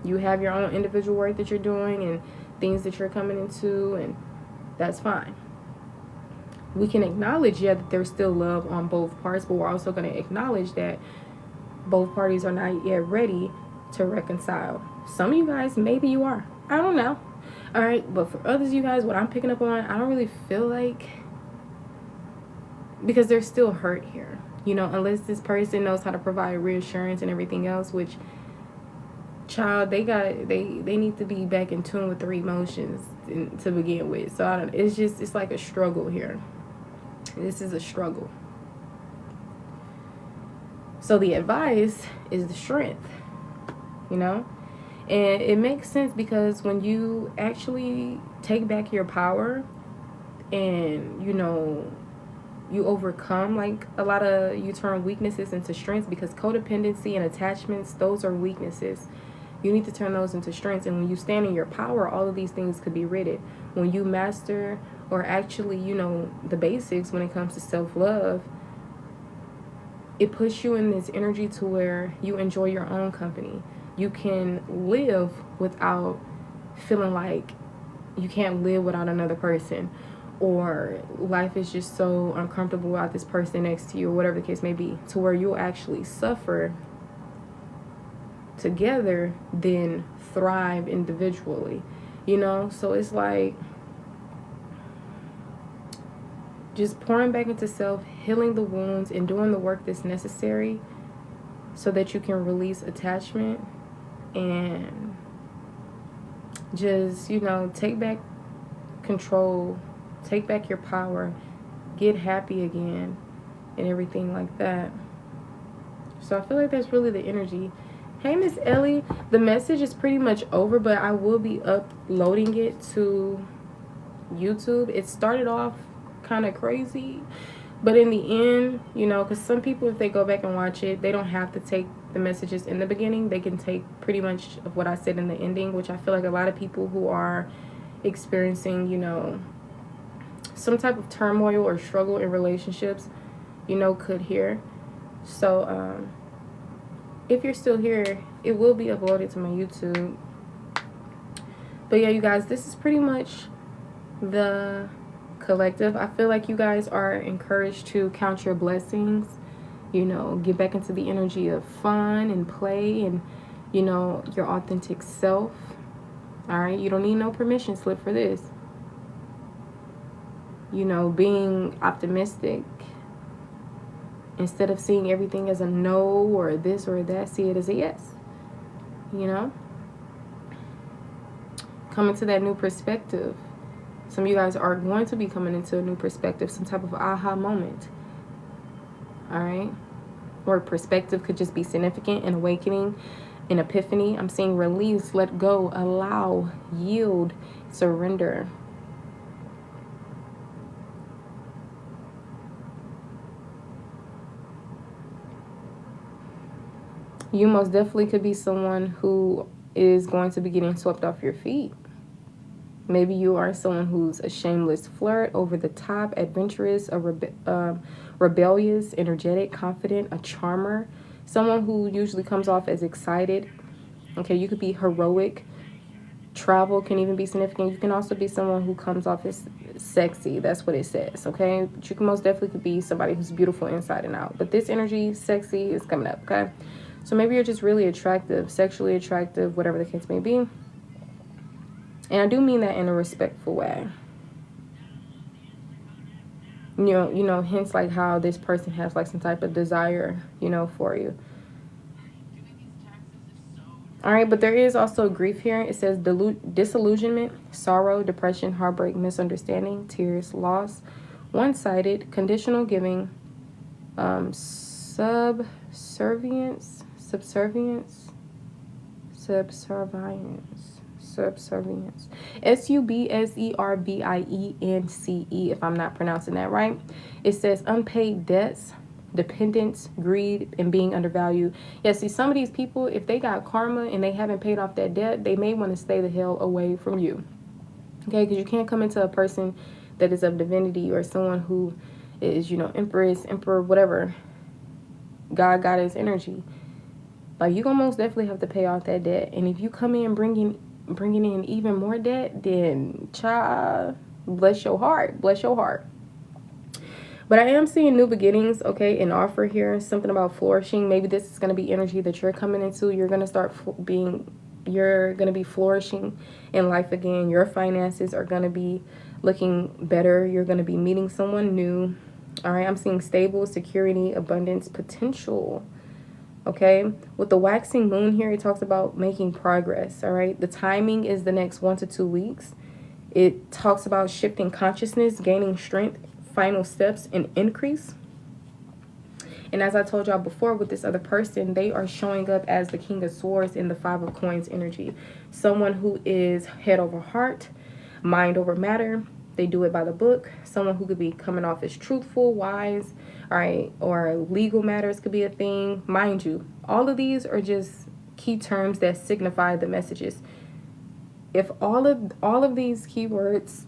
You have your own individual work that you're doing and things that you're coming into, and that's fine. We can acknowledge, yeah, that there's still love on both parts, but we're also going to acknowledge that both parties are not yet ready to reconcile. Some of you guys, maybe you are. I don't know. All right, but for others, you guys, what I'm picking up on, I don't really feel like, because there's still hurt here, you know, unless this person knows how to provide reassurance and everything else, which, child, they need to be back in tune with their emotions to begin with. So I don't, it's like a struggle here. This is a struggle. So the advice is the Strength. you know? And it makes sense because when you actually take back your power and, you know, you overcome, like, a lot of, you turn weaknesses into strengths, because codependency and attachments, those are weaknesses. You need to turn those into strengths. And when you stand in your power, all of these things could be ridded. When you master, or actually, you know, the basics when it comes to self-love, it puts you in this energy to where you enjoy your own company. You can live without feeling like you can't live without another person, or life is just so uncomfortable without this person next to you, or whatever the case may be, to where you'll actually suffer together than thrive individually, you know? So it's like just pouring back into self, healing the wounds, and doing the work that's necessary so that you can release attachment and just, you know, take back control, take back your power, get happy again, and everything like that. So I feel like that's really the energy. Hey, Miss Ellie, the message is pretty much over, but I will be uploading it to YouTube. It started off kind of crazy, but in the end, you know, because some people, if they go back and watch it, they don't have to take the messages in the beginning. They can take pretty much of what I said in the ending, which I feel like a lot of people who are experiencing, you know, some type of turmoil or struggle in relationships, you know, could hear. So if you're still here, it will be uploaded to my YouTube. But yeah, you guys, this is pretty much the collective. I feel like you guys are encouraged to count your blessings, you know, get back into the energy of fun and play and, you know, your authentic self. All right, you don't need no permission slip for this. You know, being optimistic. Instead of seeing everything as a no or this or that, see it as a yes. You know? Coming to that new perspective. Some of you guys are going to be coming into a new perspective, some type of aha moment. All right? Or perspective could just be significant, an awakening, an epiphany. I'm seeing release, let go, allow, yield, surrender. You most definitely could be someone who is going to be getting swept off your feet. Maybe you are someone who's a shameless flirt, over the top, adventurous, a rebellious, energetic, confident, a charmer. Someone who usually comes off as excited. Okay, you could be heroic. Travel can even be significant. You can also be someone who comes off as sexy. That's what it says, okay? But you can most definitely be somebody who's beautiful inside and out. But this energy, sexy, is coming up, okay? So maybe you're just really attractive, sexually attractive, whatever the case may be. And I do mean that in a respectful way. You know, hence like how this person has like some type of desire, you know, for you. All right, but there is also grief here. It says disillusionment, sorrow, depression, heartbreak, misunderstanding, tears, loss, one-sided, conditional giving, subservience, subservience, SUBSERVIENCE, if I'm not pronouncing that right. It says unpaid debts, dependence, greed, and being undervalued. Yeah, see, some of these people, if they got karma and they haven't paid off that debt, they may want to stay the hell away from you. Okay, because you can't come into a person that is of divinity, or someone who is, you know, empress, emperor, whatever, God, goddess energy. Like, you're gonna most definitely have to pay off that debt. And if you come in bringing in even more debt, then child, bless your heart, bless your heart. But I am seeing new beginnings, okay, an offer here, something about flourishing. Maybe this is going to be energy that you're coming into. You're going to start you're going to be flourishing in life again. Your finances are going to be looking better. You're going to be meeting someone new. All right, I'm seeing stable, security, abundance, potential. Okay, with the waxing moon here, it talks about making progress. All right, the timing is the next 1 to 2 weeks. It talks about shifting consciousness, gaining strength, final steps, and increase. And as I told y'all before with this other person, they are showing up as the King of Swords in the Five of Coins energy. Someone who is head over heart, mind over matter. They do it by the book. Someone who could be coming off as truthful, wise, all right, or legal matters could be a thing. Mind you, all of these are just key terms that signify the messages. If all of these keywords,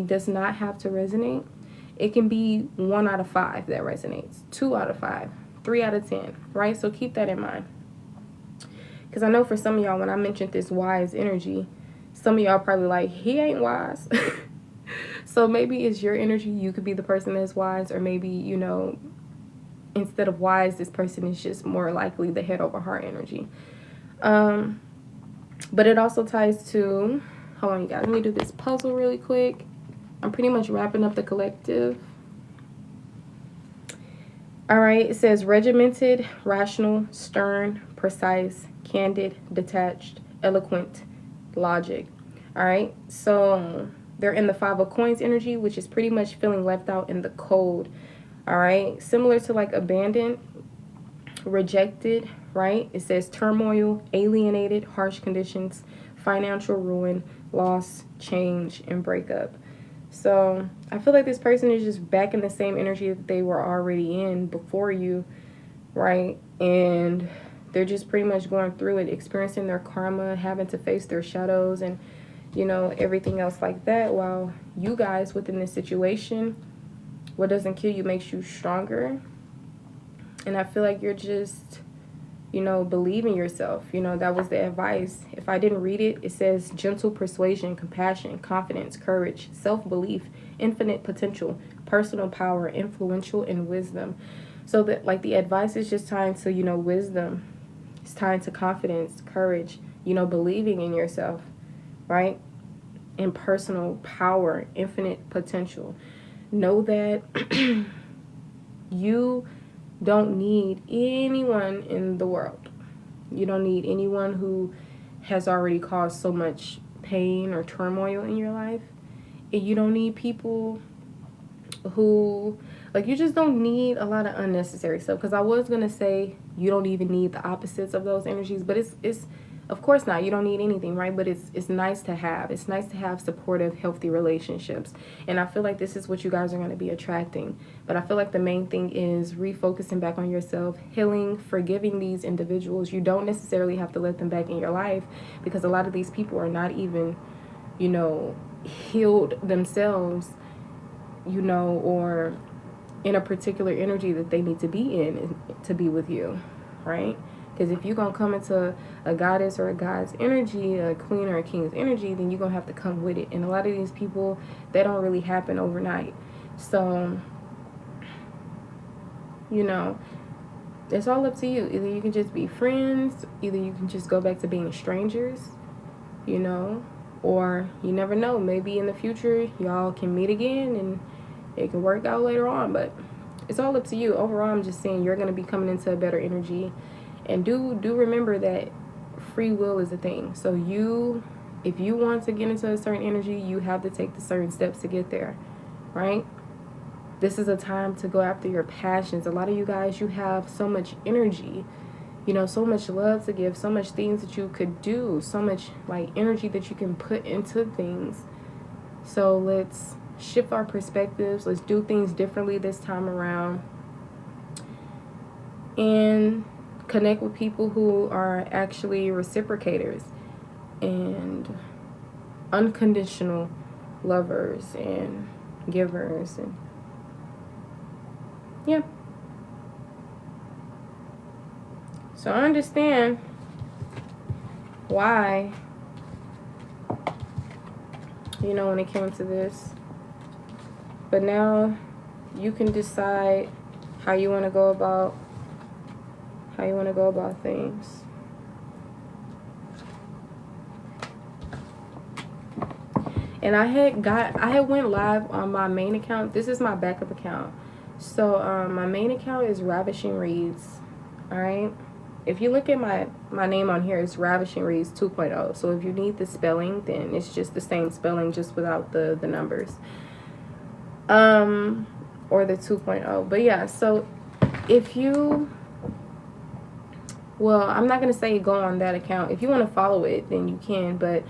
does not have to resonate, it can be 1 out of 5 that resonates, 2 out of 5, 3 out of 10, right? So keep that in mind. Because I know for some of y'all, when I mentioned this wise energy, some of y'all probably like, he ain't wise. So maybe it's your energy. You could be the person that's wise, or maybe, you know, instead of wise, this person is just more likely the head over heart energy. But it also ties to, hold on you guys, let me do this puzzle really quick. I'm pretty much wrapping up the collective. All right, it says regimented, rational, stern, precise, candid, detached, eloquent, logic. All right, so they're in the Five of Coins energy, which is pretty much feeling left out in the cold. All right, similar to like abandoned, rejected, right? It says turmoil, alienated, harsh conditions, financial ruin, loss, change, and breakup. So I feel like this person is just back in the same energy that they were already in before you, right? And they're just pretty much going through it, experiencing their karma, having to face their shadows and, you know, everything else like that. While you guys within this situation, what doesn't kill you makes you stronger. And I feel like you're just, you know, believe in yourself. You know, that was the advice. If I didn't read it, it says gentle persuasion, compassion, confidence, courage, self-belief, infinite potential, personal power, influential, and wisdom. So that, like, the advice is just tying to, you know, wisdom. It's tying to confidence, courage, you know, believing in yourself, right? And personal power, infinite potential. Know that you don't need anyone in the world. You don't need anyone who has already caused so much pain or turmoil in your life. And you don't need people who, like, you just don't need a lot of unnecessary stuff. Because I was going to say you don't even need the opposites of those energies, but it's of course not. You don't need anything, right? But it's nice to have. It's nice to have supportive, healthy relationships. And I feel like this is what you guys are going to be attracting. But I feel like the main thing is refocusing back on yourself, healing, forgiving these individuals. You don't necessarily have to let them back in your life, because a lot of these people are not even, you know, healed themselves, you know, or in a particular energy that they need to be in to be with you, right? Because if you're going to come into a goddess or a god's energy, a queen or a king's energy, then you're going to have to come with it. And a lot of these people, they don't really happen overnight. So, you know, it's all up to you. Either you can just be friends, either you can just go back to being strangers, you know, or you never know. Maybe in the future, y'all can meet again and it can work out later on. But it's all up to you. Overall, I'm just saying you're going to be coming into a better energy. And do remember that free will is a thing. So if you want to get into a certain energy, you have to take the certain steps to get there, right? This is a time to go after your passions. A lot of you guys, you have so much energy, you know, so much love to give, so much things that you could do, so much like energy that you can put into things. So let's shift our perspectives. Let's do things differently this time around. And connect with people who are actually reciprocators and unconditional lovers and givers. And yeah. So I understand why, you know, when it came to this. But now you can decide how you want to go about things. And I had went live on my main account. This is my backup account. So my main account is Ravishing Reads. All right. If you look at my name on here, it's Ravishing Reads 2.0. So if you need the spelling, then it's just the same spelling, just without the numbers. Or the 2.0. But yeah, so if you, well, I'm not going to say go on that account. If you want to follow it, then you can. But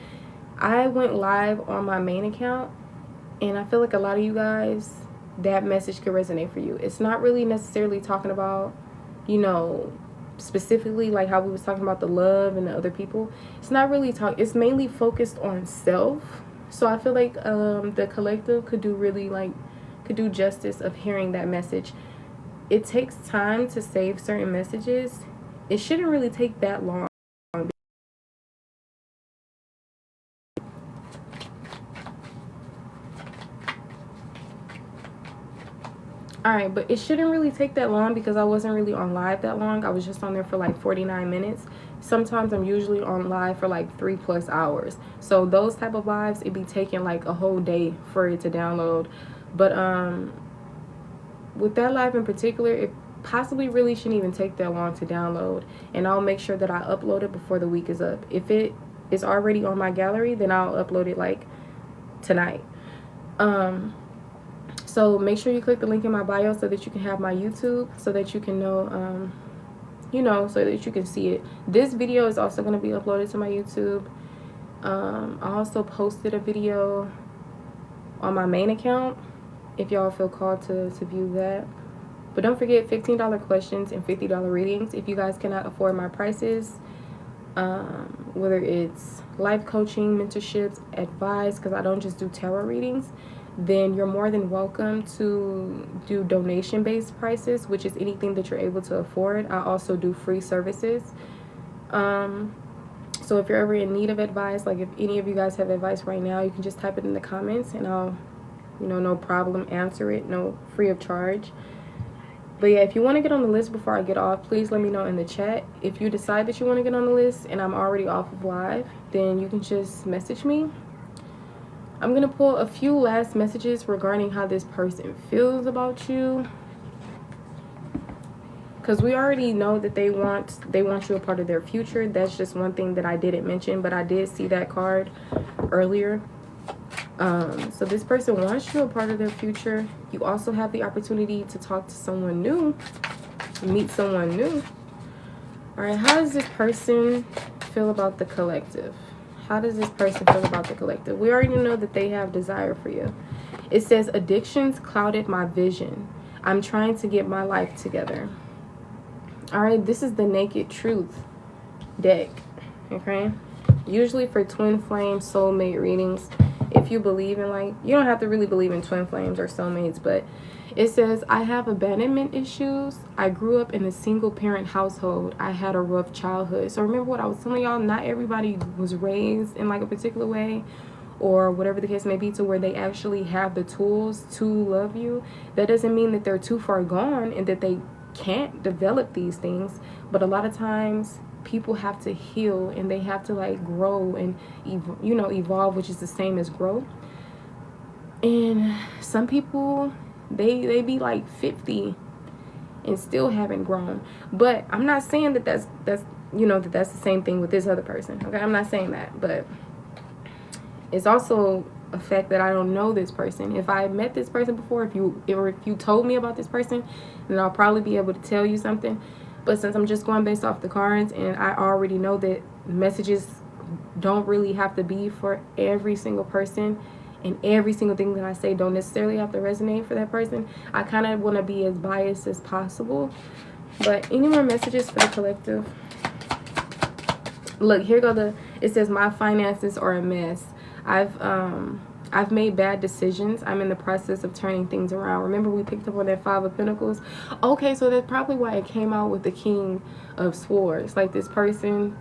I went live on my main account, and I feel like a lot of you guys, that message could resonate for you. It's not really necessarily talking about, you know, specifically like how we was talking about the love and the other people. It's not really it's mainly focused on self. So I feel like the collective could do justice of hearing that message. It takes time to save certain messages. It shouldn't really take that long. Alright, but it shouldn't really take that long because I wasn't really on live that long. I was just on there for like 49 minutes. Sometimes I'm usually on live for like 3+ hours. So those type of lives, it'd be taking like a whole day for it to download. But with that live in particular, it possibly really shouldn't even take that long to download. And I'll make sure that I upload it before the week is up. If it is already on my gallery, then I'll upload it like tonight. So make sure you click the link in my bio so that you can have my YouTube, so that you can know, so that you can see it. This video is also going to be uploaded to my YouTube. I also posted a video on my main account if y'all feel called to view that. But don't forget, $15 questions and $50 readings. If you guys cannot afford my prices, whether it's life coaching, mentorships, advice, because I don't just do tarot readings, then you're more than welcome to do donation-based prices, which is anything that you're able to afford. I also do free services. So if you're ever in need of advice, like if any of you guys have advice right now, you can just type it in the comments and I'll, no problem, answer it, free of charge. But yeah, if you want to get on the list before I get off, please let me know in the chat. If you decide that you want to get on the list and I'm already off of live, then you can just message me. I'm going to pull a few last messages regarding how this person feels about you. Because we already know that they want you a part of their future. That's just one thing that I didn't mention, but I did see that card earlier. So this person wants you a part of their future. You also have the opportunity to talk to someone new, meet someone new. All right, how does this person feel about the collective? How does this person feel about the collective? We already know that they have desire for you. It says, addictions clouded my vision. I'm trying to get my life together. All right, this is the Naked Truth deck, okay? Usually for twin flame soulmate readings, if you believe in, you don't have to really believe in twin flames or soulmates, but it says, I have abandonment issues. I grew up in a single parent household. I had a rough childhood. So remember what I was telling y'all, not everybody was raised in a particular way or whatever the case may be to where they actually have the tools to love you. That doesn't mean that they're too far gone and that they can't develop these things. But a lot of times people have to heal and they have to grow and evolve, which is the same as grow. And some people, they be 50 and still haven't grown. But I'm not saying that that's the same thing with this other person, okay? I'm not saying that, but it's also a fact that I don't know this person. If I met this person before, if you told me about this person, then I'll probably be able to tell you something. But since I'm just going based off the cards and I already know that messages don't really have to be for every single person, and every single thing that I say don't necessarily have to resonate for that person, I kind of want to be as biased as possible. But any more messages for the collective? Look, here go it says, my finances are a mess. I've made bad decisions. I'm in the process of turning things around. Remember we picked up on that 5 of Pentacles? Okay, so that's probably why it came out with the King of Swords. This person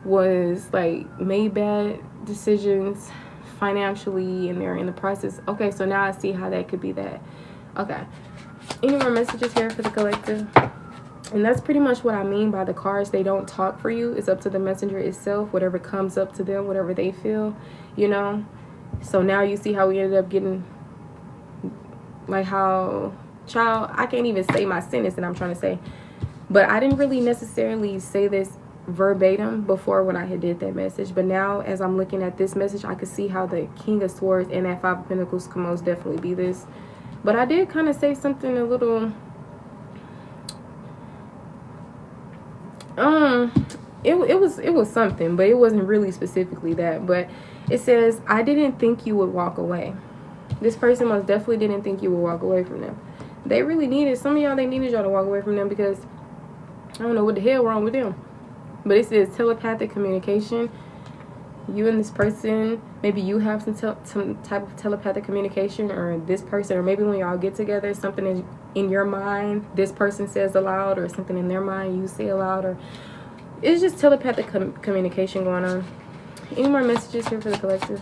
was made bad decisions financially and they're in the process. Okay, so now I see how that could be that. Okay, any more messages here for the collective? And that's pretty much what I mean by the cards. They don't talk for you. It's up to the messenger itself, whatever comes up to them, whatever they feel, So now you see how we ended up getting, I can't even say my sentence that I'm trying to say. But I didn't really necessarily say this verbatim before when I had did that message, but now as I'm looking at this message, I could see how the King of Swords and that 5 of Pentacles can most definitely be this. But I did kind of say something a little It was something, but it wasn't really specifically that. But it says, I didn't think you would walk away. This person most definitely didn't think you would walk away from them. They really needed, some of y'all, they needed y'all to walk away from them because I don't know what the hell wrong with them. But it says telepathic communication. You and this person, maybe you have some type of telepathic communication, or this person, or maybe when y'all get together, something is in your mind, this person says aloud, or something in their mind you say aloud, or it's just telepathic communication going on. Any more messages here for the collective?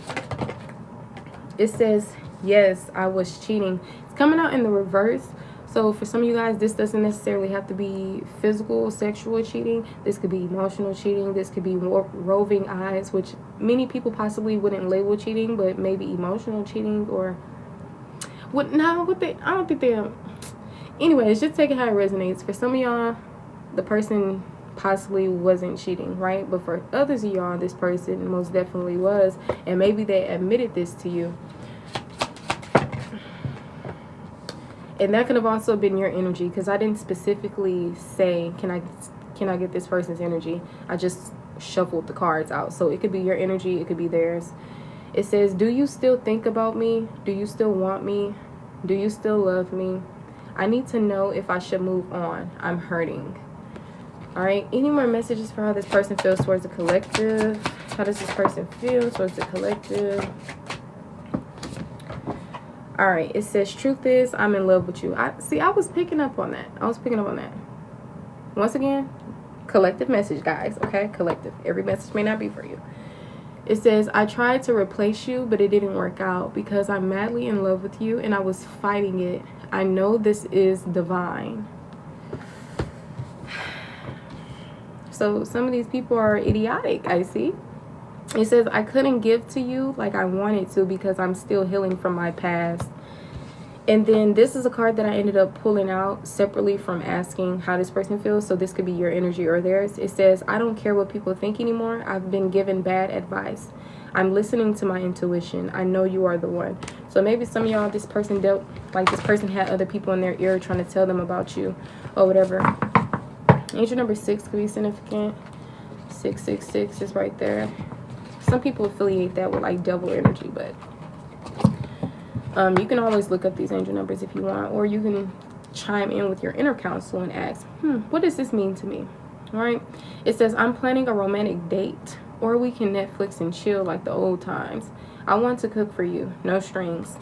It says, yes, I was cheating. It's coming out in the reverse. So for some of you guys, this doesn't necessarily have to be physical, sexual cheating. This could be emotional cheating. This could be roving eyes, which many people possibly wouldn't label cheating, but maybe emotional cheating, or what? No, what they? I don't think they. Anyways, just take it how it resonates. For some of y'all, the person possibly wasn't cheating, right? But for others of y'all, this person most definitely was, and maybe they admitted this to you. And that could have also been your energy, because I didn't specifically say, can I get this person's energy? I just shuffled the cards out. So it could be your energy, it could be theirs. It says, do you still think about me? Do you still want me? Do you still love me? I need to know if I should move on. I'm hurting. All right. Any more messages for how this person feels towards the collective? How does this person feel towards the collective? All right, it says, truth is, I'm in love with you. I was picking up on that. Once again, collective message, guys, okay? Collective. Every message may not be for you. It says, I tried to replace you, but it didn't work out because I'm madly in love with you and I was fighting it. I know this is divine. So some of these people are idiotic, I see. It says, I couldn't give to you like I wanted to because I'm still healing from my past. And then this is a card that I ended up pulling out separately from asking how this person feels. So this could be your energy or theirs. It says, I don't care what people think anymore. I've been given bad advice. I'm listening to my intuition. I know you are the one. So maybe some of y'all, this person had other people in their ear trying to tell them about you or whatever. Angel number 6 could be significant. 666 is right there. Some people affiliate that with like devil energy, but you can always look up these angel numbers if you want, or you can chime in with your inner counsel and ask, what does this mean to me? All right. It says, I'm planning a romantic date, or we can Netflix and chill like the old times. I want to cook for you, no strings.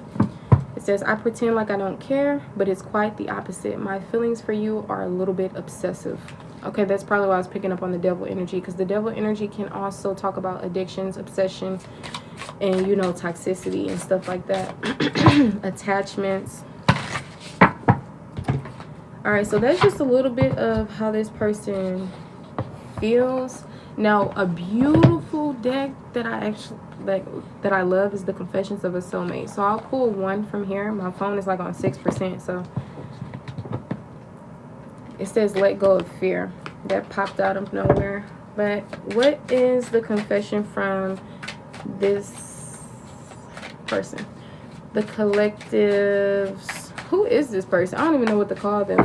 It says, I pretend like I don't care, but it's quite the opposite. My feelings for you are a little bit obsessive. Okay, that's probably why I was picking up on the devil energy, because the devil energy can also talk about addictions, obsession, and, you know, toxicity and stuff like that. Attachments. All right, so that's just a little bit of how this person feels. Now, a beautiful deck that I actually that I love is the Confessions of a Soulmate. So I'll pull one from here. My phone is like on 6%, so it says let go of fear. That popped out of nowhere. But what is the confession from this person? The collectives. Who is this person? I don't even know what to call them.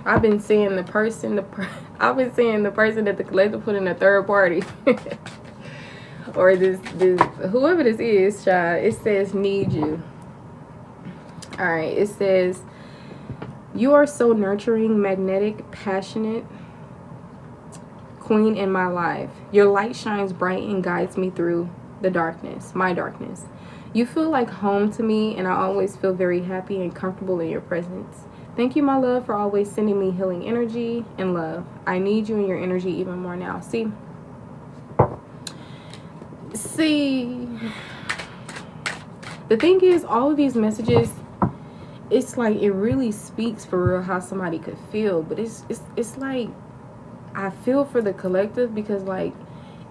I've been seeing the person, I've been seeing the person that the collective put in a third party. Or this whoever this is, child. It says need you. All right, it says, you are so nurturing, magnetic, passionate, queen in my life. Your light shines bright and guides me through the darkness, my darkness. You feel like home to me, and I always feel very happy and comfortable in your presence. Thank you, my love, for always sending me healing energy and love. I need you and your energy even more now. See, the thing is, all of these messages, it's like it really speaks for real how somebody could feel. But it's like I feel for the collective, because like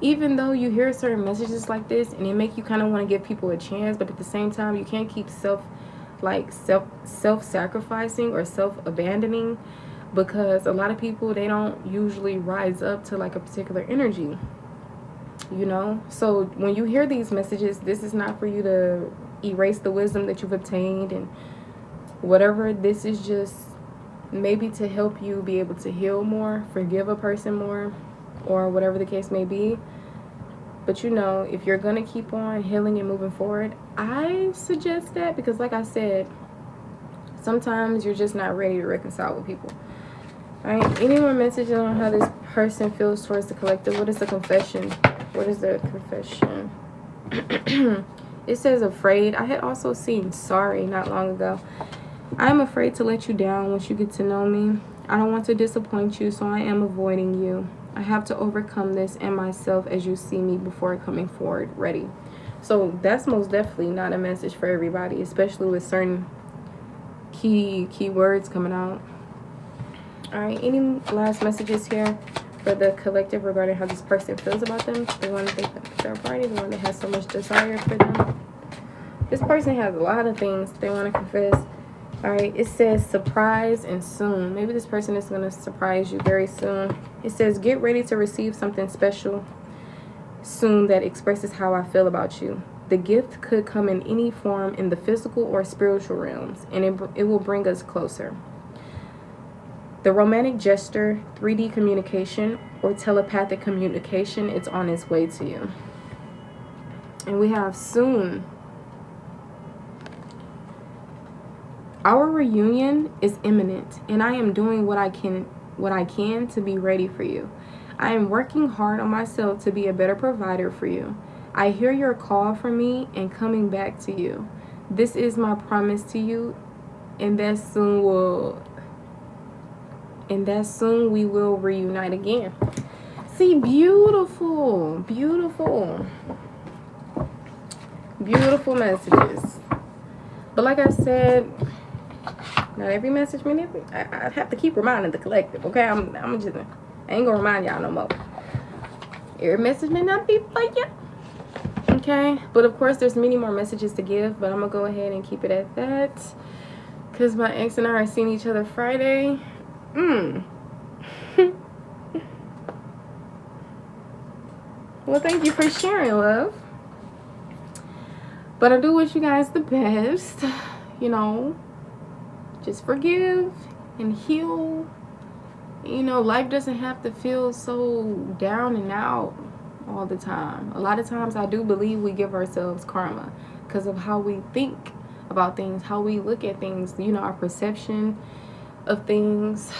even though you hear certain messages like this and it make you kind of want to give people a chance, but at the same time you can't keep self-sacrificing or self-abandoning, because a lot of people, they don't usually rise up to like a particular energy, you know. So when you hear these messages, this is not for you to erase the wisdom that you've obtained and whatever. This is just maybe to help you be able to heal more, forgive a person more, or whatever the case may be. But you know, if you're gonna keep on healing and moving forward, I suggest that, because like I said, sometimes you're just not ready to reconcile with people. All right, any more messages on how this person feels towards the collective? What is the confession? What is the confession? It says afraid. I had also seen sorry not long ago. I am afraid to let you down once you get to know me. I don't want to disappoint you, so I am avoiding you. I have to overcome this and myself as you see me before coming forward ready. So that's most definitely not a message for everybody, especially with certain key words coming out. All right, any last messages here for the collective regarding how this person feels about them? The one that they put their party, the one that has so much desire for them. This person has a lot of things they want to confess. All right, it says surprise and soon. Maybe this person is going to surprise you very soon. It says get ready to receive something special soon that expresses how I feel about you. The gift could come in any form in the physical or spiritual realms, and it will bring us closer. The romantic gesture, 3D communication, or telepathic communication, it's on its way to you. And we have soon. Our reunion is imminent, and I am doing what I can to be ready for you. I am working hard on myself to be a better provider for you. I hear your call for me and coming back to you. This is my promise to you, and that soon we will reunite again. See, beautiful, beautiful, beautiful messages. But like I said, not every message means I have to keep reminding the collective, okay? I ain't gonna remind y'all no more. Every message may not be for you, okay? But of course, there's many more messages to give, but I'm gonna go ahead and keep it at that, because my ex and I are seeing each other Friday. Well, thank you for sharing, love. But I do wish you guys the best. You know, just forgive and heal. You know, life doesn't have to feel so down and out all the time. A lot of times I do believe we give ourselves karma because of how we think about things, how we look at things, you know, our perception of things.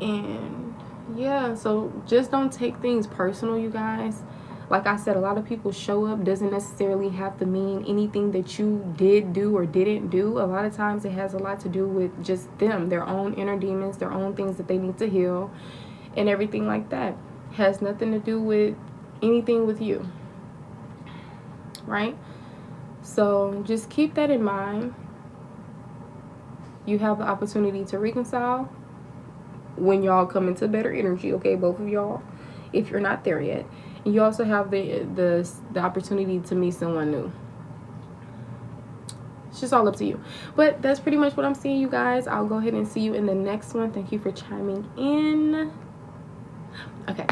And yeah, so just don't take things personal, you guys. Like I said, a lot of people show up doesn't necessarily have to mean anything that you did do or didn't do. A lot of times it has a lot to do with just them, their own inner demons, their own things that they need to heal and everything like that. Has nothing to do with anything with you, right? So just keep that in mind. You have the opportunity to reconcile when y'all come into better energy, okay, both of y'all, if you're not there yet. You also have the opportunity to meet someone new. It's just all up to you. But that's pretty much what I'm seeing, you guys. I'll go ahead and see you in the next one. Thank you for chiming in. Okay.